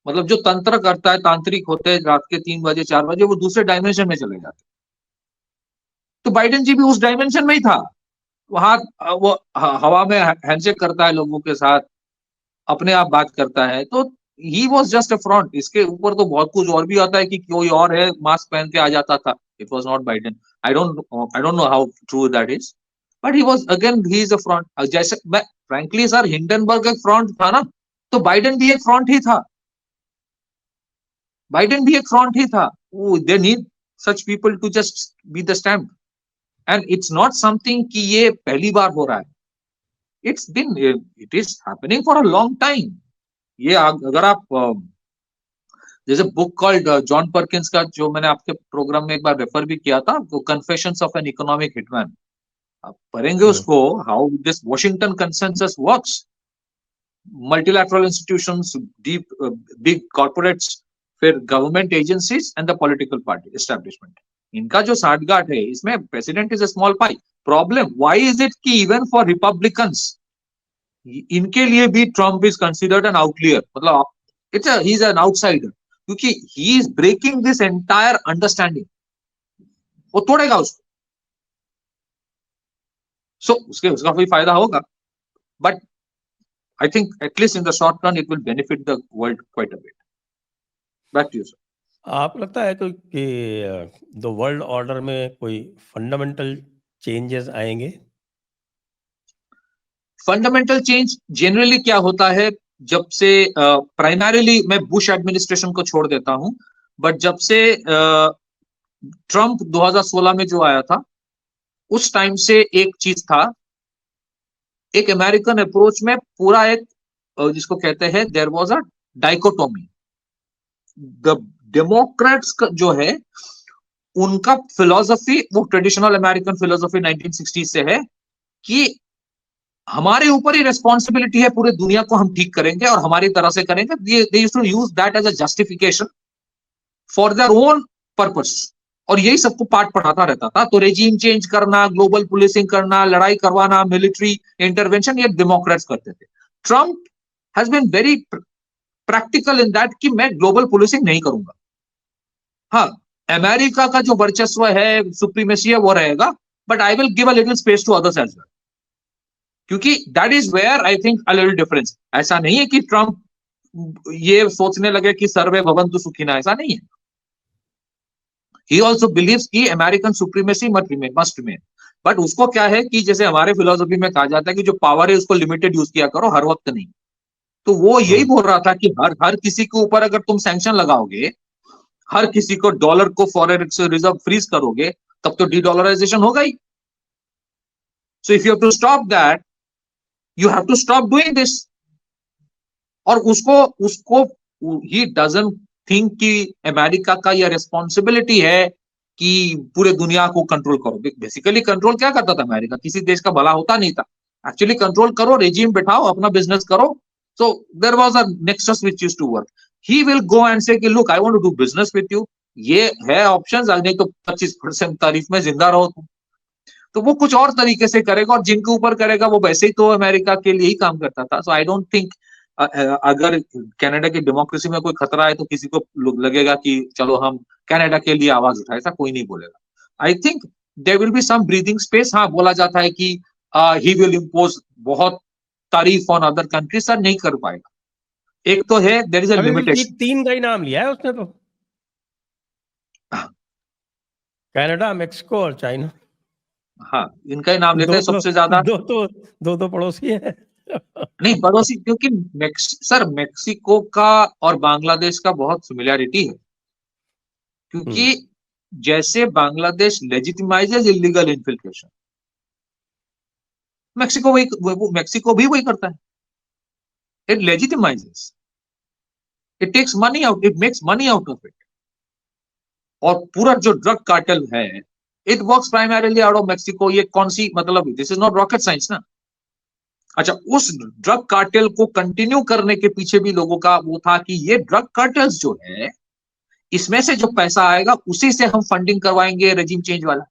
मतलब जो तंत्र करता है, तांत्रिक होते हैं, रात के 3 बजे 4 बजे वो दूसरे डायमेंशन में चले जाते हैं। तो बाइडेन जी भी उस डायमेंशन में ही था, वहां वो हवा में हैंडशेक करता है लोगों के साथ, अपने आप बात करता है। तो he was just a front, इसके ऊपर तो बहुत कुछ और भी आता है कि कोई और है मास्क पहन के आ जाता था, it was not Biden. I don't know how true that is, but he was again he is a front. जैसे मैं फ्रैंकली सर, हिंडनबर्ग एक फ्रंट था ना, तो बाइडेन भी एक फ्रंट ही था, बाइडेन भी एक फ्रंट ही था। They need such people to just be the stamp, and it's not something कि ये पहली बार हो रहा है, it is happening for a long time. ये अगर आप जैसे बुक कॉल्ड जॉन पर्किंस का, जो मैंने आपके प्रोग्राम में एक बार रेफर भी किया था, वो confessions of an economic hitman, आप पढ़ेंगे उसको, how this Washington consensus works, multilateral institutions, deep big corporates, फिर government agencies and the political party establishment, इनका जो साठगांठ है, इसमें president is a small pie. Problem why is it कि इवन फॉर रिपब्लिकन्स, इनके लिए भी Trump is considered an outlier, मतलब ही इज एन आउटसाइडर, क्योंकि he is breaking this entire understanding, वो तोड़ेगा उसको। सो उसका कोई फायदा होगा, but I think at least in the short run it will benefit the world quite a bit. Back to you sir. आप लगता है कोई कि द वर्ल्ड ऑर्डर में कोई फंडामेंटल चेंजेस आएंगे? फंडामेंटल चेंज जनरली क्या होता है, जब से प्राइमरीली मैं बुश एडमिनिस्ट्रेशन को छोड़ देता हूं, बट जब से ट्रंप 2016 में जो आया था, उस टाइम से एक चीज था, एक अमेरिकन अप्रोच में पूरा एक जिसको कहते हैं there was a dichotomy. The democrats जो है, उनका फिलॉसफी वो ट्रेडिशनल अमेरिकन फिलॉसफी 1960 से है कि हमारे ऊपर ही रिस्पॉन्सिबिलिटी है, पूरे दुनिया को हम ठीक करेंगे और हमारी तरह से करेंगे। They used to use that as a justification for their own purpose, और यही सबको पाठ पढ़ाता रहता था। तो रेजिम चेंज करना, ग्लोबल पुलिसिंग करना, लड़ाई करवाना, मिलिट्री इंटरवेंशन, ये डेमोक्रेट्स करते थे। Trump has been very practical in that कि मैं ग्लोबल पुलिसिंग नहीं करूंगा, हाँ अमेरिका का जो वर्चस्व है, सुप्रीमेसी है, वो रहेगा, but I will give a little space to others as well, क्योंकि that is where I think a little difference. ऐसा नहीं है कि ट्रंप ये सोचने लगे कि सर्वे भवन्तु सुखिनः, ऐसा नहीं है। ही ऑल्सो बिलीव्स कि American supremacy must remain, but उसको क्या है कि जैसे हमारे फिलोसफी में कहा जाता है कि जो पावर है उसको लिमिटेड यूज किया करो, हर वक्त नहीं। तो वो यही बोल रहा था कि हर किसी के ऊपर अगर तुम सैंक्शन लगाओगे, हर किसी को डॉलर को फॉरेन रिजर्व फ्रीज करोगे, तब तो डीडॉलराइजेशन होगा ही। So if you have to stop that, you have to stop doing this. और उसको उसको ही डजंट थिंक कि अमेरिका का यह रिस्पॉन्सिबिलिटी है कि पूरे दुनिया को कंट्रोल करो। बेसिकली कंट्रोल क्या करता था अमेरिका, किसी देश का भला होता नहीं था। एक्चुअली कंट्रोल करो, रेजिम बिठाओ, अपना बिजनेस करो। So there was a nexus which used to work. He will go and say कि look I want to do business with you, ये है ऑप्शंस, नहीं तो 25% तारीफ में जिंदा रहो तुम। तो वो कुछ और तरीके से करेगा, और जिनके ऊपर करेगा वो वैसे ही तो अमेरिका के लिए ही काम करता था। सो आई डोंट थिंक अगर कनाडा की डेमोक्रेसी में कोई खतरा है तो किसी को लगेगा कि चलो हम कनाडा के लिए आवाज उठाए, ऐसा कोई नहीं बोलेगा। I think there will be some breathing space. हाँ, बोला जाता है कि ही विल इम्पोज बहुत तारीफ ऑन अदर कंट्री, सर नहीं कर पाएगा। एक तो है देयर इज अ अभी भी लिमिटेशन। तीन का ही नाम लिया है उसने तो, कनाडा, मेक्सिको और चाइना। हाँ, इनका ही नाम लेते दो हैं तो सबसे ज्यादा। दो पड़ोसी है। नहीं, पड़ोसी, क्योंकि सर मेक्सिको का और बांग्लादेश का बहुत सिमिलैरिटी है, क्योंकि जैसे Bangladesh legitimises illegal infiltration, Mexico भी वही करता है। It legitimises, it takes money out, it makes money out of it. और पूरा जो ड्रग कार्टेल है, it works primarily out of Mexico. ये कौन सी, मतलब this is not rocket science ना। अच्छा, उस ड्रग कार्टेल को कंटिन्यू करने के पीछे भी लोगों का वो था कि ये ड्रग कार्टेल्स जो है, इसमें से जो पैसा आएगा उसी से हम फंडिंग करवाएंगे रेजिम चेंज वाला।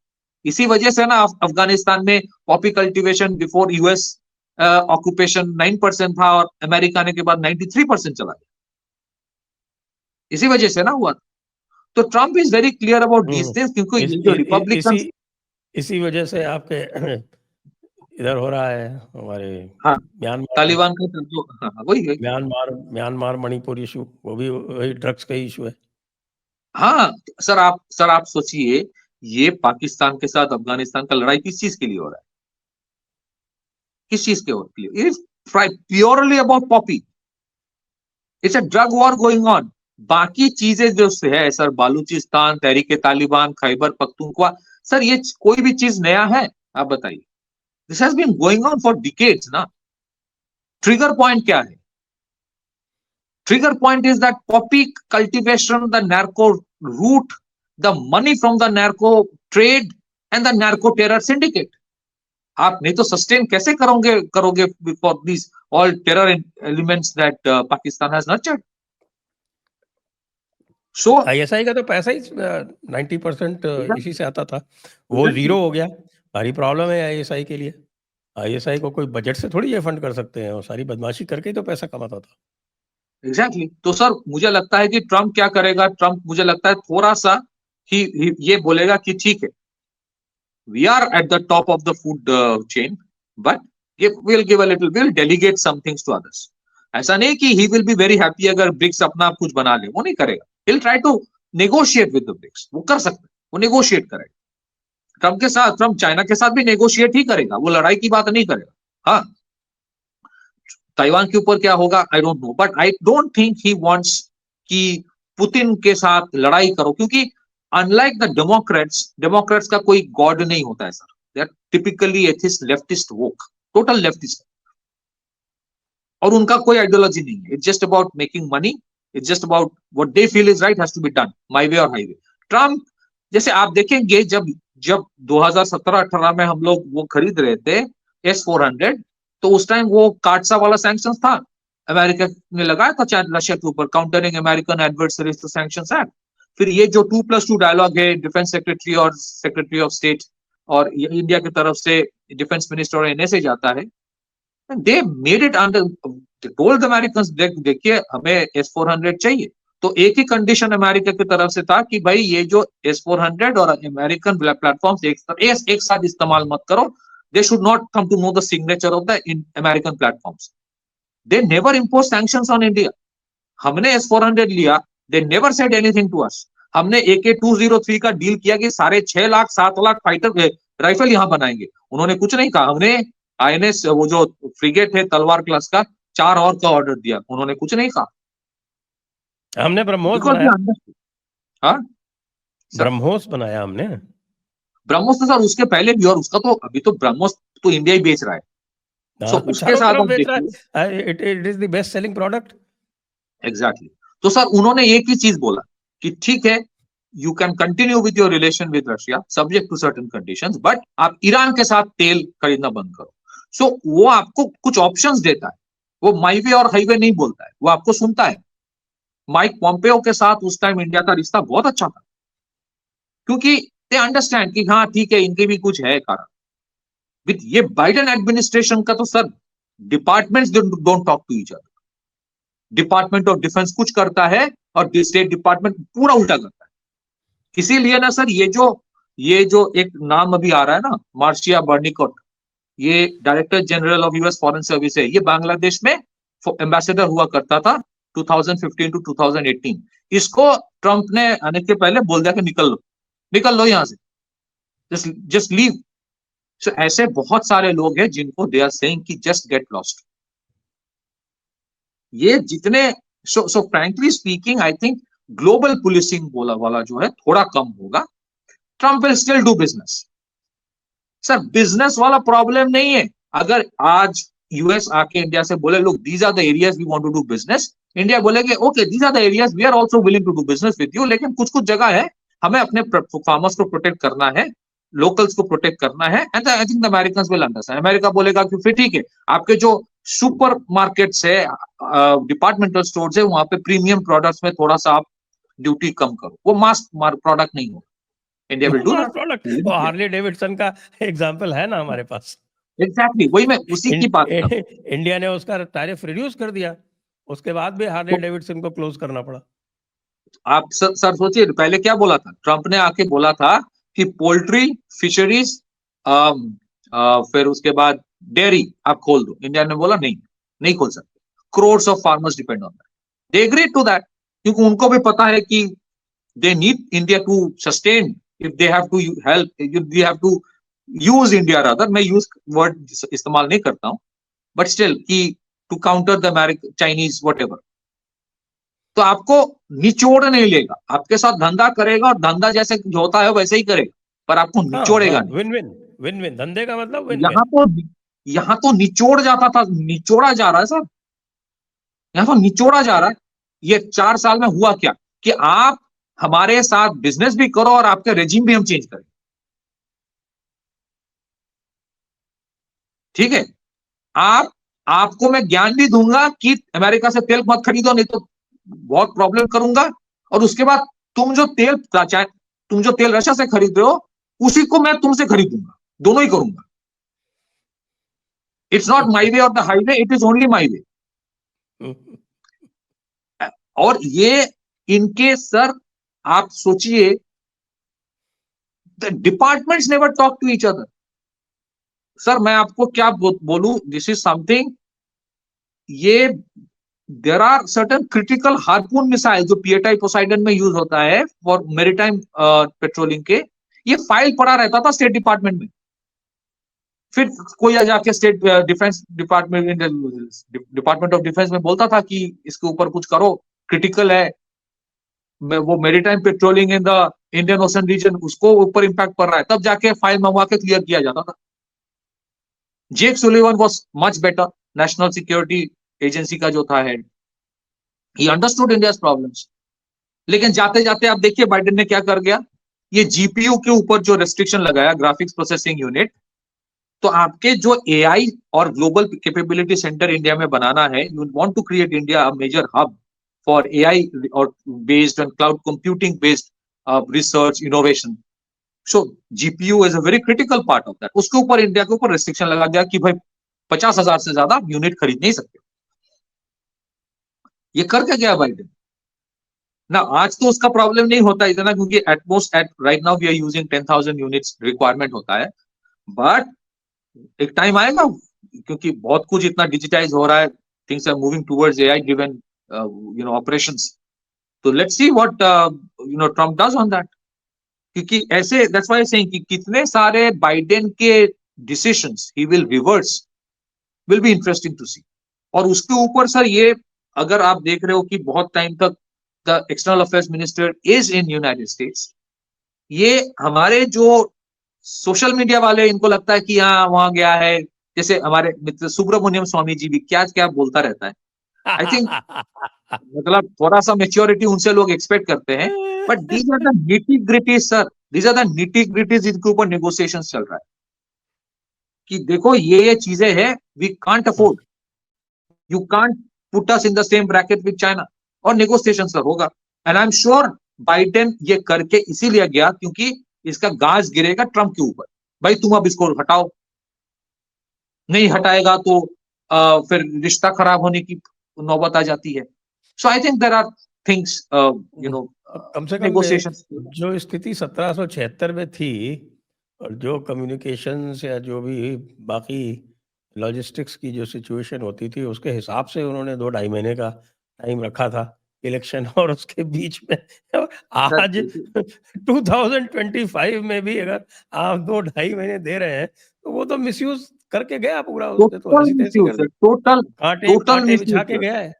इसी वजह से ना अफगानिस्तान में Poppy cultivation before US occupation 9% था, और अमेरिका आने के बाद 93% चला गया। इसी वजह से ना हुआ। तो Trump is very clear about these things, क्योंकि ये जो रिपब्लिकन, इसी वजह से आपके इधर हो रहा है हमारे हाँ, म्यांमार में, तालिबान का जो, हाँ, वही। म्यांमार मणिपुर इशू, वो भी वही ड्रग्स का इशू है। हाँ सर आप सोचिए, ये पाकिस्तान के साथ अफगानिस्तान का लड़ाई किस चीज के लिए हो रहा है? किस चीज के लिए? It is purely about poppy. It's a drug war going on. बाकी चीजें जो है सर, बालूचिस्तान, तहरीके तालिबान, खैबर पख्तूनख्वा, सर ये कोई भी चीज नया है? आप बताइए। This has been going on for decades ना। ट्रिगर पॉइंट क्या है? Trigger point is that poppy cultivation, the narco route, the money from the narco trade and the narco terror syndicate. आप नहीं तो सस्टेन कैसे करोगे for this all terror elements that Pakistan has nurtured. So ISI का तो पैसा ही 90% इसी से आता था, वो जीरो हो गया। सारी प्रॉब्लम है आईएसआई के लिए। आईएसआई को कोई बजट से थोड़ी ये फंड कर सकते हैं, वो सारी बदमाशी करके ही तो पैसा कमाता था। एग्जैक्टली। तो सर मुझे लगता है कि ट्रम्प क्या करेगा, ट्रम्प मुझे लगता है थोड़ा सा ये बोलेगा कि ठीक है, we are at the top of the food chain, but we'll give a little, we'll delegate some things to others. ऐसा नहीं कि he will be very happy अगर ब्रिक्स अपना आप कुछ बना ले, वो नहीं करेगा। he'll try to negotiate with the BRICS, वो कर सकते हैं, वो negotiate करेगा। ट्रम्प के साथ, ट्रम्प चाइना के साथ भी negotiate ही करेगा, वो लड़ाई की बात नहीं करेगा। हाँ, ताइवान के ऊपर क्या होगा आई don't no, but I don't think he wants कि पुतिन के साथ लड़ाई करो, क्योंकि अनलाइक द डेमोक्रेट्स का कोई गॉड नहीं होता है sir. They are typically atheist, leftist, woke, total leftist, और उनका कोई आइडियोलॉजी नहीं है। It's just about making money, it's just about what they feel is right has to be done, my way और हाईवे। ट्रम्प जैसे आप देखेंगे, जब 2017-18 में हम लोग वो खरीद रहे थे S-400, तो उस टाइम वो काटसा वाला सैंक्शन था, अमेरिका ने लगाया था रशिया के ऊपर, countering American adversaries to sanctions act. फिर ये जो 2+2 डायलॉग है डिफेंस सेक्रेटरी और सेक्रेटरी ऑफ स्टेट और इंडिया की तरफ से डिफेंस मिनिस्टर और एनएसए जाता है, they made it under, told American देखिए हमें S-400 चाहिए। तो एक ही कंडीशन अमेरिका की तरफ से था कि भाई ये जो S-400 और अमेरिकन प्लेटफॉर्म्स एक साथ इस्तेमाल मत करो। They should not come to know the signature of the American platforms. They never impose sanctions on India. हमने S-400 लिया, they never said anything to us. हमने AK-203 का डील किया कि सारे 6 लाख 7 लाख फाइटर राइफल यहां बनाएंगे, उन्होंने कुछ नहीं कहा। हमने INS वो जो फ्रिगेट है तलवार क्लास का 4 और का ऑर्डर दिया, उन्होंने कुछ नहीं कहा। हमने ब्रह्मोस बिकॉज बनाया। हाँ, ब्रह्मोस बनाया हमने। ब्रह्मोस तो सर उसके पहले भी, और उसका तो अभी तो ब्रह्मोस तो इंडिया ही बेच रहा है। सो उसके साथ आप देखिए, it is the best selling product. Exactly. तो सर उन्होंने एक ही चीज बोला कि ठीक है, you can continue with your relation with Russia subject to certain conditions, but आप ईरान के साथ तेल खरीदना बंद करो। सो वो आपको कुछ ऑप्शंस देता है, वो माई वे और हाईवे नहीं बोलता है, वो आपको सुनता है। माइक पॉम्पेओ के साथ उस टाइम इंडिया का रिश्ता बहुत अच्छा था, क्योंकि दे अंडरस्टैंड कि हाँ ठीक है, इनके भी कुछ है कारण। विद ये बाइडेन एडमिनिस्ट्रेशन का तो sir departments don't talk to each other. Department of defence कुछ करता है और स्टेट डिपार्टमेंट पूरा उल्टा करता है। इसीलिए ना सर ये जो एक नाम अभी आ रहा है ना, मार्शिया बर्निकोट, ये director general of US foreign service है, ये बांग्लादेश में एम्बेसडर हुआ करता था 2015 टू 2018। इसको ट्रंप ने आने के पहले बोल दिया कि निकल लो यहां से, जस्ट लीव। सो ऐसे बहुत सारे लोग हैं जिनको दे आर सेइंग कि जस्ट गेट लॉस्ट। ये जितने so frankly speaking I think global policing बोला वाला जो है थोड़ा कम होगा। Trump will still do business. Sir business वाला प्रॉब्लम नहीं है। अगर आज यूएस आके इंडिया से बोले लोग these are the areas we want to do business, India बोलेगे okay these are the areas we are also willing to do business with you, लेकिन कुछ कुछ जगह है हमें अपने फार्मर्स को प्रोटेक्ट करना है, लोकल्स को प्रोटेक्ट करना है। And I think the Americans will understand. America बोलेगा कि फिर ठीक है आपके जो सुपर मार्केट्स है, डिपार्टमेंटल स्टोर्स है, वहां पे प्रीमियम प्रोडक्ट्स में थोड़ा सा आप ड्यूटी कम करो, वो मास प्रोडक्ट नहीं हो। India will do that. Product वो हार्ले डेविडसन का एग्जांपल है ना हमारे पास। एग्जैक्टली वही मैं उसी की बात कर रहा हूं। इंडिया ने उसका टैरिफ रिड्यूस कर दिया, उसके बाद भी हार्ले डेविडसन को क्लोज करना पड़ा। आप सर सोचिए पहले क्या बोला था ट्रंप ने, आके बोला था कि पोल्ट्री, फिशरीज, फिर उसके बाद डेयरी आप खोल दो। इंडिया ने बोला नहीं, नहीं खोल सकते। Crores of farmers depend on that, they agreed to that, क्योंकि उनको भी पता है कि they need India to sustain, if they have to help, if they have to use India rather, मैं यूज वर्ड इस्तेमाल नहीं करता हूं, बट स्टिल कि to counter the American, Chinese, whatever. तो आपको निचोड़ नहीं लेगा, आपके साथ धंधा करेगा और धंधा जैसे होता है वैसे ही करेगा, पर आपको निचोड़ेगा नहीं। विन विन, विन विन, धंधे का मतलब विन विन। यहाँ तो निचोड़ जाता था, निचोड़ा जा रहा है सर, यहाँ तो निचोड़ा जा रहा है। ये 4 साल में हुआ क्या कि आप हमारे साथ बिजनेस भी करो और आपके रेजिम भी हम चेंज करें। ठीक है, आपको मैं ज्ञान भी दूंगा कि अमेरिका से तेल मत खरीदो, नहीं तो बहुत प्रॉब्लम करूंगा, और उसके बाद तुम जो तेल रशिया से खरीद रहे हो उसी को मैं तुमसे खरीदूंगा, दोनों ही करूंगा। It's not my way or the highway, it is only my way. और ये इनके सर आप सोचिए, the departments never talk to each other. Sir मैं आपको क्या बोलूं, दिस इज समथिंग, ये there are certain critical harpoon missile जो पीएटाई पोसाइडन में यूज होता है फॉर मेरीटाइम पेट्रोलिंग के, ये फाइल पड़ा रहता था स्टेट डिपार्टमेंट में। फिर कोई जाके state defence department of defence में बोलता था कि इसके ऊपर कुछ करो, क्रिटिकल है, वो maritime patrolling in the Indian Ocean region, उसको ऊपर इंपैक्ट पड़ रहा है, तब जाके फाइल मंगवा के क्लियर किया जाता था। Jake Sullivan was much better, national security agency का जो था head, he understood India's problems. लेकिन जाते जाते आप देखिए बाइडेन ने क्या कर गया, ये जीपीयू के ऊपर जो रेस्ट्रिक्शन लगाया, ग्राफिक्स प्रोसेसिंग यूनिट, तो आपके जो एआई और ग्लोबल कैपेबिलिटी सेंटर इंडिया में बनाना है, you want to create India a major hub for AI और based on cloud computing based research innovation. So GPU is a very critical part of that. उसके ऊपर इंडिया के ऊपर रेस्ट्रिक्शन लगा दिया कि भाई 50,000 से ज्यादा यूनिट खरीद नहीं सकते। ये करके गया बाइडेन ना। आज तो उसका प्रॉब्लम नहीं होता इतना, क्योंकि utmost at right now we are using 10,000 units requirement होता है, बट एक टाइम आएगा, क्योंकि बहुत कुछ इतना डिजिटाइज हो रहा है, things are moving towards AI driven operations. तो let's see what Trump does on that, क्योंकि ऐसे दैट्स व्हाई सेइंग कि कितने सारे बाइडेन के decisions he will reverse will be interesting to see. और उसके ऊपर सर ये अगर आप देख रहे हो कि बहुत टाइम तक the external affairs minister is in United states, ये हमारे जो सोशल मीडिया वाले इनको लगता है कि हाँ वहां गया है, जैसे हमारे मित्र सुब्रमण्यम स्वामी जी भी क्या क्या बोलता रहता है। आई थिंक मतलब थोड़ा सा मेच्योरिटी उनसे लोग एक्सपेक्ट करते हैं, but these are the nitty gritty sir, these are the nitty gritty जिनके ऊपर नेगोशिएशन चल रहा है कि देखो ये चीजें हैं, we can't afford, you can't put us in the same bracket with China, और नेगोशिएशन सर होगा। And I am sure Biden ये करके इसीलिए गया क्योंकि इसका गाज गिरेगा ट्रंप के ऊपर, भाई तुम अब इसको हटाओ, नहीं हटाएगा तो फिर रिश्ता खराब होने की नौबत आ जाती है। So I think there are things कम से कम नेगोशिएशन। जो स्थिति 1776 में थी, और जो कम्युनिकेशंस या जो भी बाकी लॉजिस्टिक्स की जो सिचुएशन होती थी, उसके हिसाब से उन्होंने 2-2.5 महीने का टाइम रखा था इलेक्शन, और उसके बीच में आज 2025 में भी अगर आप 2-2.5 महीने दे रहे हैं, तो वो वो तो मिसयूज करके गया पूरा, उसने तो टोटल ऐसी तैसी मिसयूज कर है, दी, टोटल कांटे टोटल कांटे बिछा मिसयूज के है। गया है।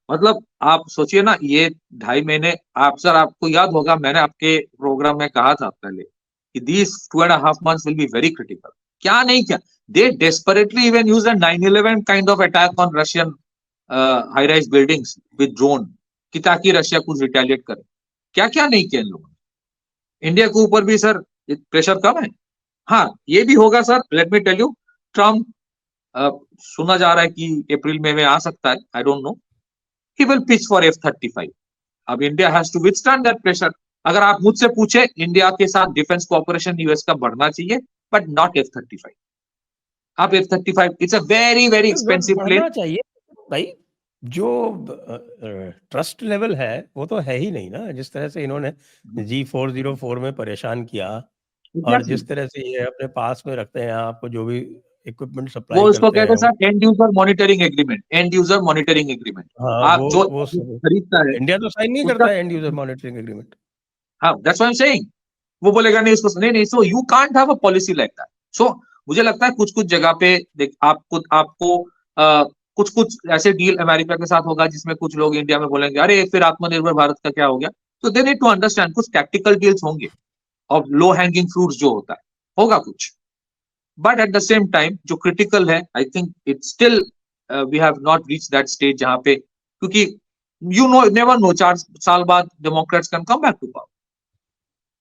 मतलब आप सोचिए ना, ये 2.5 महीने, आप सर आपको याद होगा मैंने आपके प्रोग्राम में कहा था पहले कि these 2.5 months will be very critical. क्या नहीं किया, they desperately even use a 9/11 kind of attack on Russian high rise buildings with drone, कि ताकि रशिया कुछ रिटेलिएट करे। क्या क्या नहीं किया इन लोगों ने। इंडिया के ऊपर भी सर प्रेशर कम है। हाँ ये भी होगा sir, let me tell you, Trump सुना जा रहा है कि अप्रैल में आ सकता है, I don't know, he will pitch for F-35। अब India has to withstand that pressure. अगर आप मुझसे पूछे, इंडिया के साथ डिफेंस कोऑपरेशन यूएस का बढ़ना चाहिए, बट नॉट F-35। आप F-35, it's a very very expensive plane. बढ़ना चाहिए भाई, जो ट्रस्ट लेवल है वो तो है ही नहीं ना, जिस तरह से इन्होंने G404 में परेशान किया, और एग्जैक्टली, जिस तरह से ये अपने पास में रखते हैं आपको, जो भी इक्विपमेंट वो सप्लाई उसको करते कहते हैं हैं sir and user monitoring agreement, and user monitoring agreement. हाँ आप जो वो खरीदता है इंडिया तो साइन नहीं उसका, करता है एंड यूजर मॉनिटरिंग एग्रीमेंट। हाँ that's why I am saying, वो बोलेगा नहीं इसको, नहीं नहीं, so you can't have a policy like that. So मुझे लगता है कुछ कुछ जगह पे देख, आपको आपको कुछ कुछ ऐसे डील अमेरिका के साथ होगा जिसमें कुछ लोग इंडिया में बोलेंगे अरे फिर आत्मनिर्भर भारत का क्या हो गया। तो दे नीड टू अंडरस्टैंड, कुछ टैक्टिकल डील्स होंगे और लो हैंगिंग फ्रूट्स जो होता है होगा कुछ, but at the same time जो क्रिटिकल है, I think it's still we have not reach that stage जहां पे, क्योंकि यू नो नेवर नो, 4 साल बाद democrats can come back to power,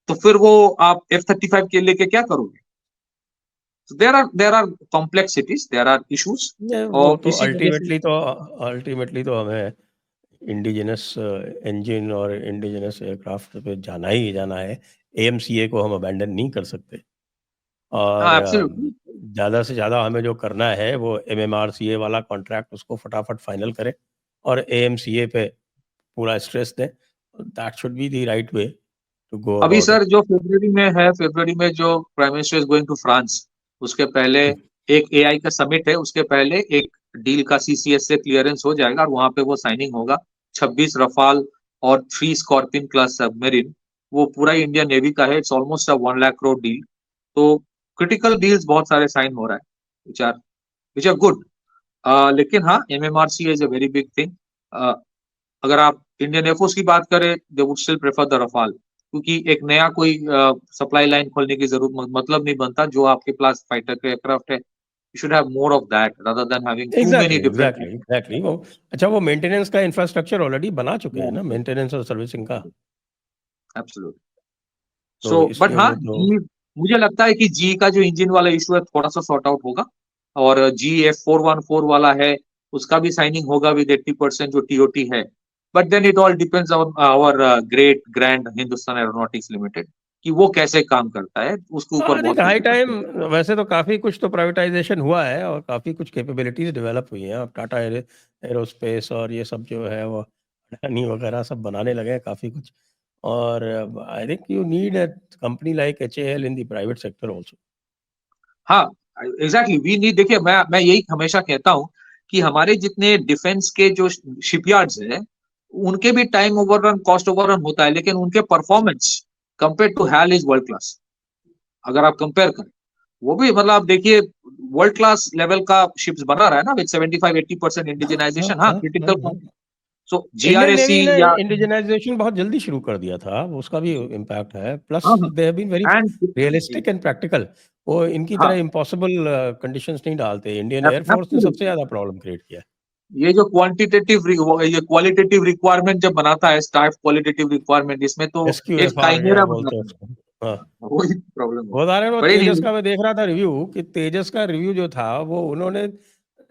तो फिर वो आप F-35 के लेके क्या करोगे। There are complexities, there are issues, वो और तो इसी वजह से अल्टीमेटली तो हमें इंडिजिनस इंजन और इंडिजिनस एयरक्राफ्ट पे जाना ही जाना है। AMCA को हम अबैंडन नहीं कर सकते, और हाँ एब्सोल्युटली। ज़्यादा से ज़्यादा हमें जो करना है वो MMRCA वाला कॉन्ट्रैक्ट उसको फटाफट फाइनल करें और AMCA पे पूरा स्ट्रेस दें। That should be the right way to go अभी अबाउट सर इट। जो फरवरी में है, फरवरी में जो prime minister is going to France, उसके पहले एक एआई का समिट है, उसके पहले एक डील का CCS से क्लियरेंस हो जाएगा और वहां पे वो साइनिंग होगा। 26 रफाल और 3 स्कॉर्पियन क्लास सबमरीन, वो पूरा इंडियन नेवी का है। It's almost a 1 lakh crore deal. तो क्रिटिकल डील्स बहुत सारे साइन हो रहा है, विच आर गुड। लेकिन हाँ, MMRC is a very big thing. अगर आप इंडियन एयरफोर्स की बात करें, they would still prefer the Rafale, क्योंकि एक नया कोई सप्लाई लाइन खोलने की जरूरत मतलब नहीं बनता। जो आपके पास फाइटर के एयरक्राफ्ट है, you should have more of that rather than having too many exactly different. Exactly exactly वो अच्छा, वो मेंटेनेंस का इंफ्रास्ट्रक्चर ऑलरेडी बना चुके हैं ना, मेंटेनेंस और सर्विसिंग का। एब्सोल्युटली। तो सो बट इसलिए हाँ, वो तो जी मुझे लगता है कि जी का जो इंजन वाला इशू है थोड़ा सा सॉर्ट आउट होगा, और GF414 वाला है, उसका भी साइनिंग होगा विद 80% जो TOT है। But then it all depends on our great grand Hindustan Aeronautics Limited, कि वो कैसे काम करता है, उसके ऊपर हाँ बहुत देख, कुछ हाई डिपेंड टाइम करता वैसे तो काफ़ी कुछ तो प्राइवेटाइजेशन हुआ है और काफ़ी कुछ कैपेबिलिटीज डेवलप हुई हैं। अब टाटा एरोस्पेस और ये सब जो है वो अडानी वगैरह सब बनाने लगे हैं काफ़ी कुछ। और I think you need a company like HAL in the private sector also. है। हाँ एग्जैक्टली, वी नीड, देखिए मैं यही हमेशा कहता हूँ कि हमारे जितने डिफेंस के जो शिपयार्ड्स हैं, उनके भी टाइम ओवररन, कॉस्ट ओवररन होता है, लेकिन उनके performance compare to HAL is world class. अगर आप कंपेयर करें, वो भी मतलब आप देखिए, वर्ल्ड क्लास लेवल का शिप्स बना रहा है ना विद 75-80% हाँ हाँ इंडिजिनाइजेशन। हाँ हाँ हाँ क्रिटिकल, हाँ। सो इंडियन GRAC नेवी ने या, इंडिजिनाइजेशन बहुत जल्दी शुरू कर दिया था, उसका भी इम्पैक्ट है। प्लस हाँ दे हैव बीन वेरी हाँ एंड, रियलिस्टिक एंड प्रैक्टिकल। वो इनकी तरह हाँ इम्पॉसिबल कंडीशंस नहीं डालते। इंडियन एयरफोर्स ने सबसे एब्सोल्युटली। ज़्यादा प्रॉब्लम क्रिएट किया है। ये जो ये क्वालिटेटिव रिक्वायरमेंट जब बनाता है स्टाफ, क्वालिटेटिव रिक्वायरमेंट, इसमें तो एक SQFR क्या काइमेरा बोलते हैं बनाता उसको। हाँ, है, वही प्रॉब्लम है। वो था वो बट तेजस एनीवे, का। मैं देख रहा था रिव्यू कि तेजस का रिव्यू जो था वो उन्होंने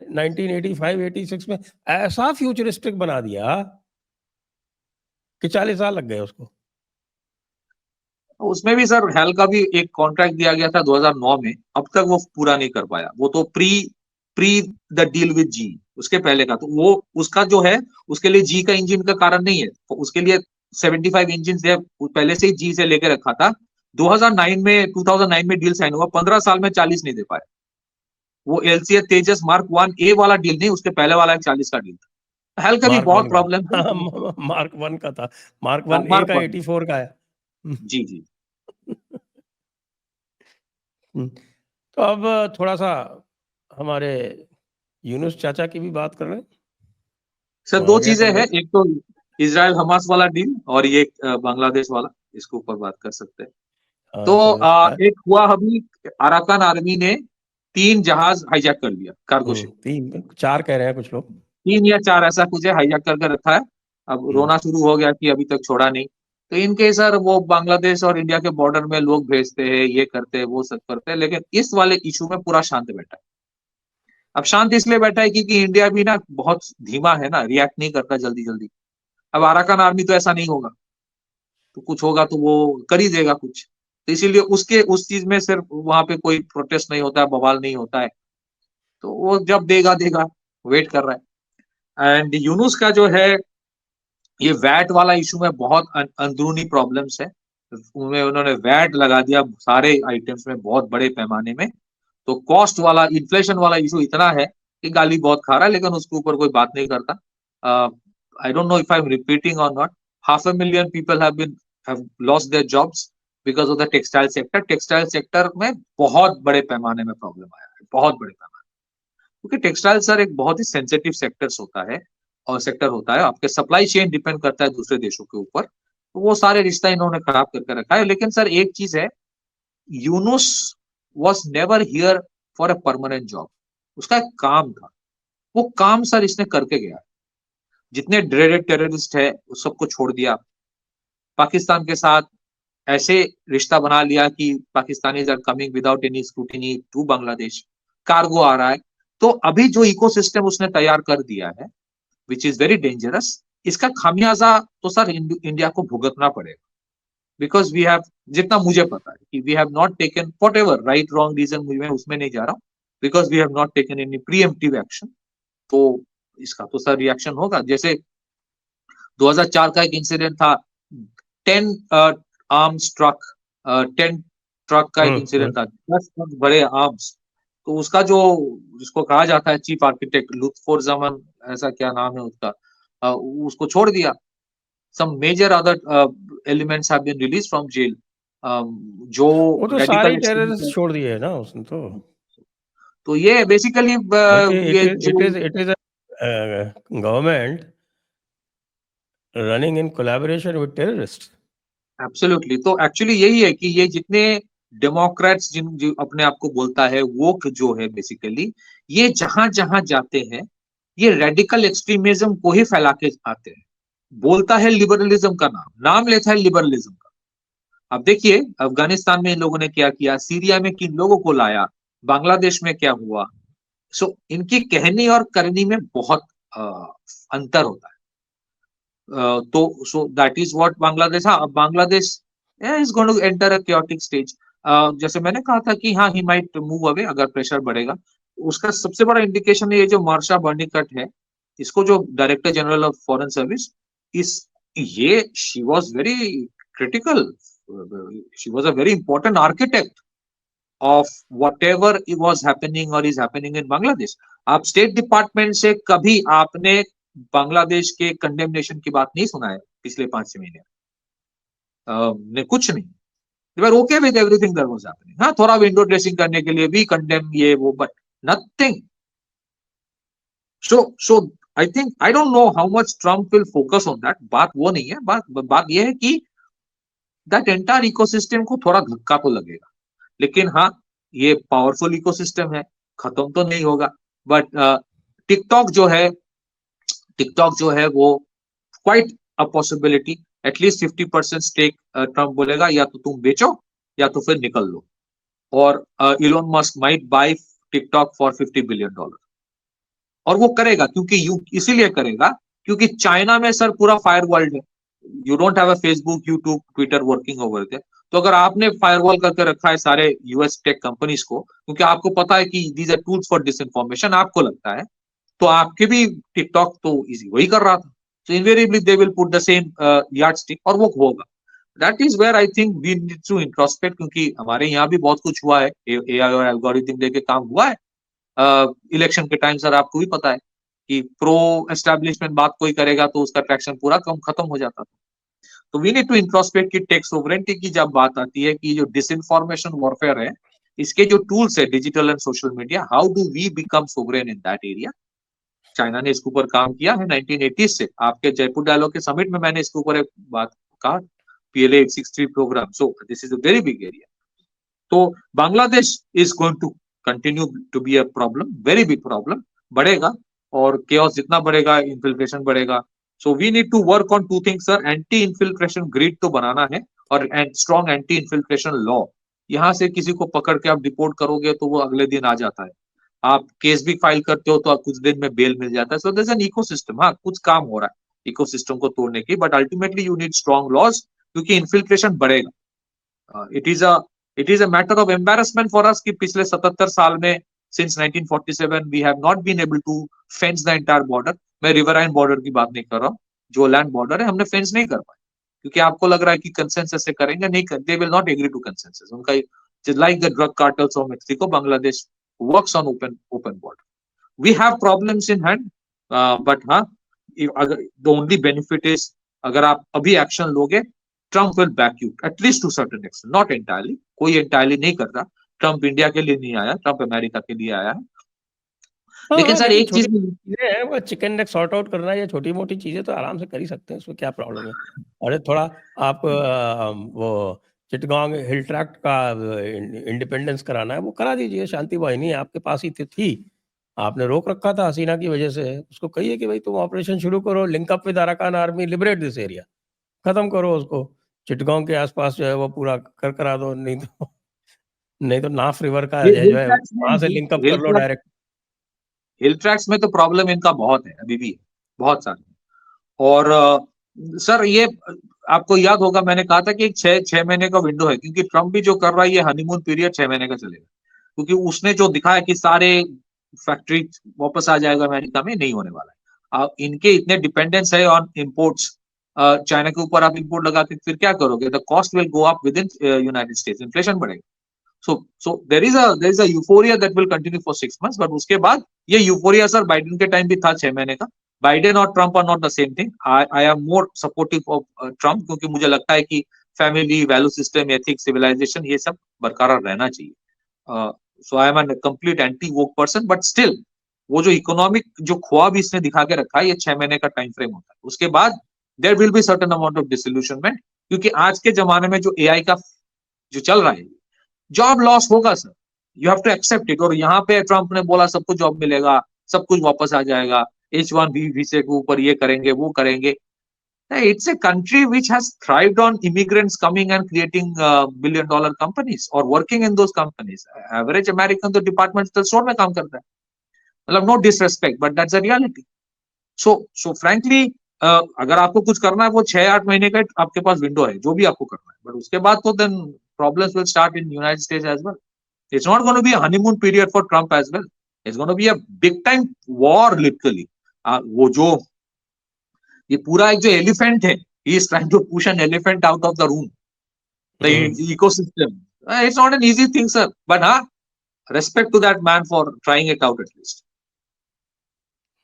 1985-86 में ऐसा फ्यूचरिस्टिक बना दिया कि 40 साल लग गए उसको। उसमें भी सर हेल का भी एक कॉन्ट्रैक्ट दिया गया था 2009 में, अब तक वो पूरा नहीं कर पाया। वो तो pre pre the deal with जी, उसके पहले का, तो वो उसका जो है, उसके लिए जी का इंजन का कारण नहीं है, तो उसके लिए 75 इंजन है, पहले से ही जी से लेके रखा था। 2009 में डील साइन हुआ, 15 साल में 40 नहीं दे पाए। वो LCA तेजस Mark 1A वाला डील नहीं, उसके पहले वाला एक 40 का डील था। हेल का भी मार्क वन बहुत का प्रॉब्लम है। मार्क वन का था। मार्क वन ए मार्क का 1, 84 का है। जी जी। हम्म। तो अब थोड़ा सा हमारे यूनुस चाचा की भी बात कर रहे हैं। सर वो दो आ गया चीजें कल हैं, भाई। एक तो इजराइल हमास वाला डील और ये बांग्लादेश वाला, इसके ऊपर बात कर सकते हैं। तो हाँ तो क्या है? एक हुआ अभी, अराकान आर्मी ने 3 जहाज हाईजैक कर लिया, कार्गो शिप। 3 4 कह रहे हैं कुछ लोग। 3 या 4 ऐसा कुछ है, हाईजैक करके रखा है। अब हम्म, रोना शुरू हो गया कि अभी तक छोड़ा नहीं। तो इनके सर वो बांग्लादेश और इंडिया के बॉर्डर में लोग भेजते हैं, ये करते हैं, वो सब करते हैं, लेकिन इस वाले इशू में पूरा शांत बैठा है। अब शांत इसलिए बैठा है क्योंकि इंडिया भी ना बहुत धीमा है ना, रिएक्ट नहीं करता जल्दी जल्दी। अब अराकान आर्मी तो ऐसा नहीं होगा, तो कुछ होगा तो वो कर ही देगा कुछ। तो इसीलिए उसके उस चीज में सिर्फ वहां पे कोई प्रोटेस्ट नहीं होता है, बवाल नहीं होता है। तो वो जब देगा देगा, वेट कर रहा है। एंड यूनुस का जो है, ये वैट वाला इशू में बहुत अंदरूनी प्रॉब्लम्स है। उनमें उन्होंने वैट लगा दिया सारे आइटम्स में बहुत बड़े पैमाने में। तो कॉस्ट वाला, इन्फ्लेशन वाला इशू इतना है कि गाली बहुत खा रहा है, लेकिन उसके ऊपर कोई बात नहीं करता। I don't know if I am repeating or not, 500,000 people have lost their jobs because of the textile sector. Textile sector में बहुत बड़े पैमाने में प्रॉब्लम आया है, बहुत बड़े पैमाने, क्योंकि टेक्सटाइल सर एक बहुत ही सेंसिटिव सेक्टर्स होता है, और सेक्टर होता है, आपके सप्लाई चेन डिपेंड करता है दूसरे देशों के ऊपर। तो वो सारे रिश्ता इन्होंने खराब करके रखा है। लेकिन सर एक चीज है, Yunus was never hear for a permanent job. उसका एक काम था, वो काम सर इसने करके गया। जितने ड्रेडेड टेररिस्ट है उस सबको छोड़ दिया, पाकिस्तान के साथ ऐसे रिश्ता बना लिया कि Pakistanis are coming without any scrutiny to Bangladesh, cargo आ रहा है। तो अभी जो इकोसिस्टम उसने तैयार कर दिया है, विच इज वेरी डेंजरस, इसका खामियाजा तो सर इंडिया को भुगतना पड़ेगा। बिकॉज वी हैव, जितना मुझे पता है कि we have not taken whatever right wrong reason, मैं उसमें नहीं जा रहा हूँ, because we have not taken any preemptive action. तो इसका तो सर रिएक्शन होगा। जैसे 2004 का एक इंसिडेंट था, 10 आर्म्स ट्रक, 10 ट्रक का एक हम्म, इंसिडेंट था, 10 ट्रक बड़े आर्म्स। तो उसका जो, जिसको कहा जाता है चीफ आर्किटेक्ट लुत्फोर जमान, ऐसा क्या नाम है उसका, उसको छोड़ दिया। some major other elements have been released from jail, जो वो तो सारे रेडिकल ही टेररिस्ट एक्सट्रीमिस्ट। छोड़ दिए है ना उसने तो। तो ये बेसिकली बल्कि इट ये इज जो, it is it is government running in collaboration with terrorist. Absolutely, तो एक्चुअली यही है कि ये जितने डेमोक्रेट्स जो अपने आप को बोलता है वो जो है बेसिकली, ये जहां जहां जाते हैं ये रेडिकल एक्सट्रीमिज्म को ही फैला के आते हैं। बोलता है लिबरलिज्म का नाम लेता है लिबरलिज्म का। अब देखिए अफगानिस्तान में इन लोगों ने क्या किया, सीरिया में किन लोगों को लाया, बांग्लादेश में क्या हुआ। सो इनकी कहनी और करनी में बहुत अंतर होता है। तो so that is what Bangladesh, हाँ अब Bangladesh is going to enter a chaotic stage. जैसे मैंने कहा था कि हाँ ही माइट मूव अवे अगर प्रेशर बढ़ेगा। उसका सबसे बड़ा इंडिकेशन ये जो मार्शा बर्निकट है, इसको जो director general of foreign service, इस ये she was very critical, she was a very important architect of whatever was happening or is happening in Bangladesh. आप स्टेट डिपार्टमेंट से कभी आपने बांग्लादेश के कंडेमनेशन की बात नहीं सुना है पिछले 5-6 महीने ने, कुछ नहीं। they were okay with everything that was happening। हाँ थोड़ा विंडो ड्रेसिंग करने के लिए भी कंडेम ये वो, but nothing. So I think, I don't know how much Trump will focus on that, बात वो नहीं है। बात ये है कि दैट एंटायर इकोसिस्टम को थोड़ा धक्का तो लगेगा। लेकिन हाँ, ये पावरफुल इकोसिस्टम है, खत्म तो नहीं होगा। बट टिकटॉक जो है, टिकटॉक जो है वो quite a possibility, at least 50% stake Trump बोलेगा या तो तुम बेचो या तो फिर निकल लो। और Elon Musk might buy TikTok for $50 billion. और वो करेगा क्योंकि इसीलिए करेगा क्योंकि चाइना में सर पूरा फायर वर्ल्ड है। You don't have a Facebook, YouTube, Twitter working over there. तो अगर आपने फायरवॉल करके रखा है सारे यूएस टेक कंपनीज को, क्योंकि आपको पता है कि these are tools for disinformation, आपको लगता है, तो आपके भी टिकटॉक तो इजी वही कर रहा था। So invariably they will put the same yardstick और वो होगा। That is where I think we need to introspect, क्योंकि हमारे यहाँ भी बहुत कुछ हुआ है, एआई और एल्गोरिथम लेके काम हुआ है। इलेक्शन के टाइम सर आपको भी पता है कि प्रो एस्टेब्लिशमेंट बात कोई करेगा तो उसका ट्रैक्शन पूरा कम खत्म हो जाता था। तो वी नीड टू इंट्रोस्पेक्ट की टेक सोवरेंटी की जब बात आती है कि जो डिसइंफॉर्मेशन वॉरफेयर है, इसके जो टूल्स है digital and social media, how do we become sovereign in that area. China ने इसके ऊपर काम किया है 1980 से। आपके जयपुर डायलॉग के समिट में मैंने इसके ऊपर एक बात कहा, PLA 863 programme. So this is a very big area. तो Bangladesh is going to continue to be a problem, very big problem, बढ़ेगा, और केओस जितना बढ़ेगा इन्फिल्ट्रेशन बढ़ेगा। So we need to work on two things sir, anti infiltration grid तो बनाना है, और स्ट्रॉन्ग एंटी इन्फिल्ट्रेशन लॉ। यहाँ से किसी को पकड़ के आप डिपोर्ट करोगे तो वो अगले दिन आ जाता है, आप केस भी फाइल करते हो तो आप कुछ दिन में बेल मिल जाता है। So there is an ecosystem, हाँ कुछ काम हो रहा है इकोसिस्टम को तोड़ने की, but ultimately you need strong laws, क्योंकि इन्फिल्ट्रेशन बढ़ेगा। It is a matter of embarrassment for us कि पिछले 77 साल में, since 1947 we have not been able to fence the entire border. मैं रिवराइन बॉर्डर की बात नहीं कर रहा हूँ, जो लैंड बॉर्डर है हमने फेंस नहीं कर पाए, क्योंकि आपको लग रहा है कि कंसेंसस से करेंगे, नहीं कर, they will not agree to consensus. उनका like the drug cartels of Mexico, Bangladesh works on open border. We have problems in hand, but हाँ, the only benefit is अगर आप अभी एक्शन लोगे, Trump will back you at least to certain extent, not entirely, कोई एंटायरली नहीं कर रहा। ट्रम्प इंडिया के लिए नहीं आया, ट्रम्प अमेरिका के लिए आया है। लेकिन हाँ, सर लेकिन एक छोटी चीज चीजें हैं, वो चिकन नेक सॉर्ट आउट करना, ये छोटी मोटी चीजें तो आराम से कर ही सकते हैं, उसमें क्या प्रॉब्लम है। अरे थोड़ा आप वो चिटगांव हिल ट्रैक्ट का इंडिपेंडेंस कराना है, वो करा दीजिए, शांति वाहिनी आपके पास ही थी, आपने रोक रखा था हसीना की वजह से, उसको कहिए कि भाई तुम ऑपरेशन शुरू करो, link up with Arakan army, liberate this area, खत्म करो उसको, चिटगांव के आसपास जो है वो पूरा करा दो, नहीं तो नाफ रिवर का जो हिल है ट्रैक्स वहां से लिंक अप कर लो में डायरेक्ट। हिल ट्रैक्स में तो प्रॉब्लम इनका बहुत है, अभी भी बहुत सारे। और सर ये आपको याद होगा, मैंने कहा था कि एक 6 महीने का विंडो है, क्योंकि ट्रम्प भी जो कर रहा है ये हनीमून पीरियड 6 महीने का चलेगा, क्योंकि उसने जो दिखाया कि सारे फैक्ट्री वापस आ जाएगा अमेरिका में, नहीं होने वाला है। इनके इतने डिपेंडेंस है ऑन इम्पोर्ट्स, चाइना के ऊपर आप इम्पोर्ट लगा के फिर क्या करोगे, the cost will go up with in United states, inflation बढ़ेगा। So there is a euphoria that will continue for 6 months, but उसके बाद ये euphoria सर बाइडेन के टाइम भी था 6 महीने का। बाइडेन और Trump are not the same thing. I am more supportive of Trump, क्योंकि मुझे लगता है कि family, value system, ethics, civilisation, ये सब बरकरार रहना चाहिए। So I am an complete anti woke person, but still वो जो इकोनॉमिक जो ख्वाब इसने दिखा के रखा है, ये 6 महीने का टाइम फ्रेम होता है, उसके बाद there will be certain amount of disillusionment, क्योंकि आज के जमाने में जो AI का जो चल रहा है, जॉब लॉस होगा sir, you have to accept it. और यहाँ पे ट्रम्प ने बोला सबको जॉब मिलेगा, सब कुछ वापस आ जाएगा, H1B वीजे के ऊपर ये करेंगे वो करेंगे। It's a country which has thrived on immigrants coming and creating $1 billion companies और working in those companies. Average American तो डिपार्टमेंटल स्टोर में काम करता है, मतलब no disrespect, but that's a reality. So frankly अगर आपको कुछ करना है, वो 6-8 महीने का आपके पास विंडो है, जो भी आपको करना है, बट उसके बाद तो then problems will start in United States as well. It's not going to be a honeymoon period for Trump as well. It's going to be a big time war literally. वो जो ये पूरा एक जो एलिफेंट है, he is trying to push an elephant out of the room, the ecosystem. It's not an easy thing, sir. But respect to that man for trying it out at least.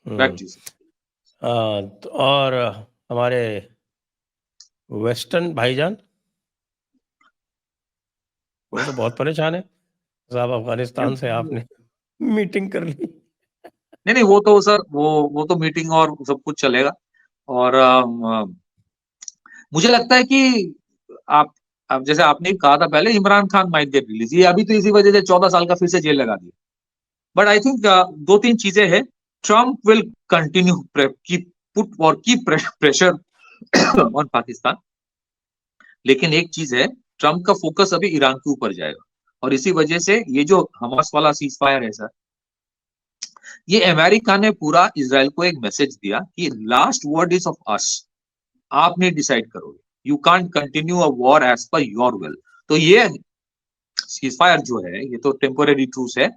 Back to you, sir. और हमारे वेस्टर्न भाईजान वो तो बहुत परेशान है साहब, अफगानिस्तान से आपने मीटिंग कर ली। नहीं, वो तो सर वो तो मीटिंग और सब कुछ चलेगा। और मुझे लगता है कि आप जैसे आपने कहा था पहले, Imran Khan might get release, ये अभी तो इसी वजह से 14 साल का फिर से जेल लगा दिया। बट आई थिंक 2-3 चीजें हैं। Trump will continue keep pressure on Pakistan, लेकिन एक चीज है, ट्रम्प का फोकस अभी ईरान के ऊपर जाएगा, और इसी वजह से ये जो हमास वाला सीज फायर है सर, ये अमेरिका ने पूरा इजराइल को एक मैसेज दिया कि last word is of us, आप नहीं डिसाइड करोगे, you can't continue a war as per your will. तो ये सीज फायर जो है, ये तो टेम्पोररी ट्रूस है,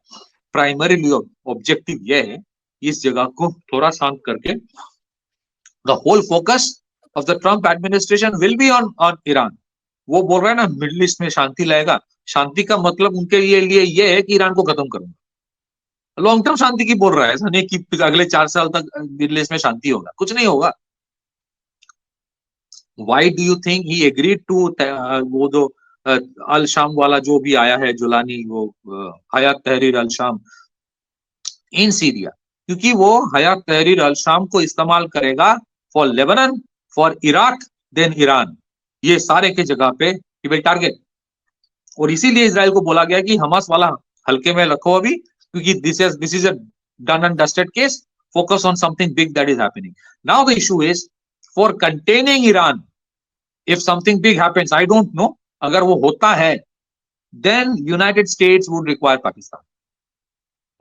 प्राइमरीली ऑब्जेक्टिव ये है इस जगह को थोड़ा शांत करके the whole focus of the Trump administration will be on Iran. वो बोल रहा है ना मिडिल ईस्ट में शांति लाएगा, शांति का मतलब उनके लिए ये है कि ईरान को खत्म करूंगा, लॉन्ग टर्म शांति की बोल रहा है, ऐसा नहीं कि अगले 4 साल तक मिडिल ईस्ट में शांति होगा, कुछ नहीं होगा। Why do you think he agreed to वो जो अल शाम वाला जो भी आया है जुलानी, वो हयात तहरीर अल शाम इन सीरिया, क्योंकि वो हयात तहरीर अल शाम को इस्तेमाल करेगा for Lebanon, for Iraq, then Iran, ये सारे के जगह पे ही विल टारगेट। और इसीलिए इजराइल को बोला गया कि हमास वाला हल्के में रखो अभी, क्योंकि this is a done and dusted case, focus on something big that is happening now. The issue is for containing Iran, if something big happens, I don't know, अगर वो होता है, then United States would require Pakistan.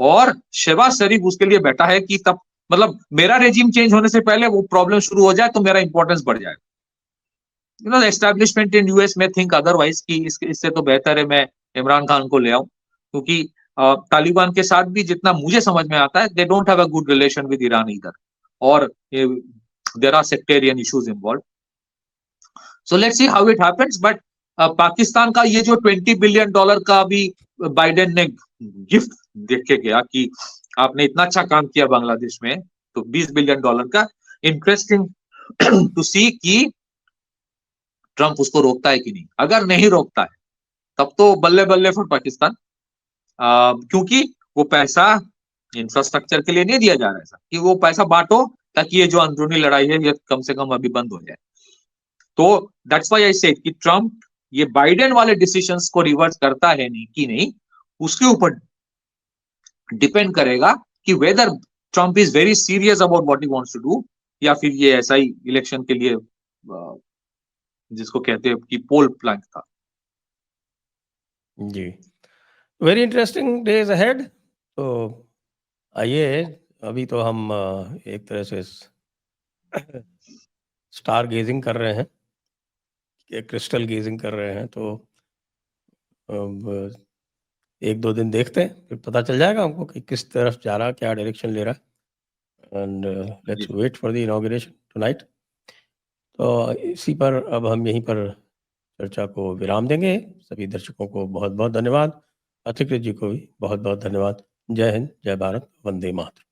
और शहबाज शरीफ उसके लिए बैठा है कि तब मतलब मेरा रेजिम चेंज होने से पहले वो प्रॉब्लम शुरू हो जाए तो मेरा इंपॉर्टेंस बढ़ जाएगा। You know, establishment in US में थिंक अदरवाइज कि इससे तो बेहतर है मैं इमरान खान को ले आऊं, क्योंकि तालिबान के साथ भी जितना मुझे समझ में आता है, they don't have a good relation with Iran इधर, और there are sectarian issues involve. So let's see how it happens. But Pakistan का ये जो $20 बिलियन का भी बाइडेन ने गिफ्ट देख के गया कि आपने इतना अच्छा काम किया बांग्लादेश में, तो $20 बिलियन का, इंटरेस्टिंग टू सी कि ट्रंप उसको रोकता है कि नहीं। अगर नहीं रोकता है तब तो बल्ले बल्ले फॉर पाकिस्तान, क्योंकि वो पैसा इंफ्रास्ट्रक्चर के लिए नहीं दिया जा रहा है, कि वो पैसा बांटो ताकि ये जो अंदरूनी लड़ाई है ये कम से कम अभी बंद हो जाए। तो दैट्स व्हाई आई सेड कि ट्रंप ये बाइडेन वाले डिसीजंस को रिवर्स करता है नहीं कि नहीं, उसके ऊपर डिपेंड करेगा कि whether Trump is very serious about what he wants to do, या फिर ये ऐसा ही इलेक्शन के लिए जिसको कहते हैं कि पोल प्लान था। जी, वेरी इंटरेस्टिंग डेज अहेड। तो आइए, अभी तो हम एक तरह से स्टार गेजिंग कर रहे हैं, क्रिस्टल गेजिंग कर रहे हैं, तो अब 1-2 दिन देखते हैं, फिर पता चल जाएगा हमको कि किस तरफ जा रहा है, क्या डायरेक्शन ले रहा है। And let's wait for the inauguration tonight. तो इसी पर अब हम यहीं पर चर्चा को विराम देंगे। सभी दर्शकों को बहुत बहुत धन्यवाद, अतिकृत जी को भी बहुत बहुत धन्यवाद। जय हिंद, जय भारत, वंदे मातरम।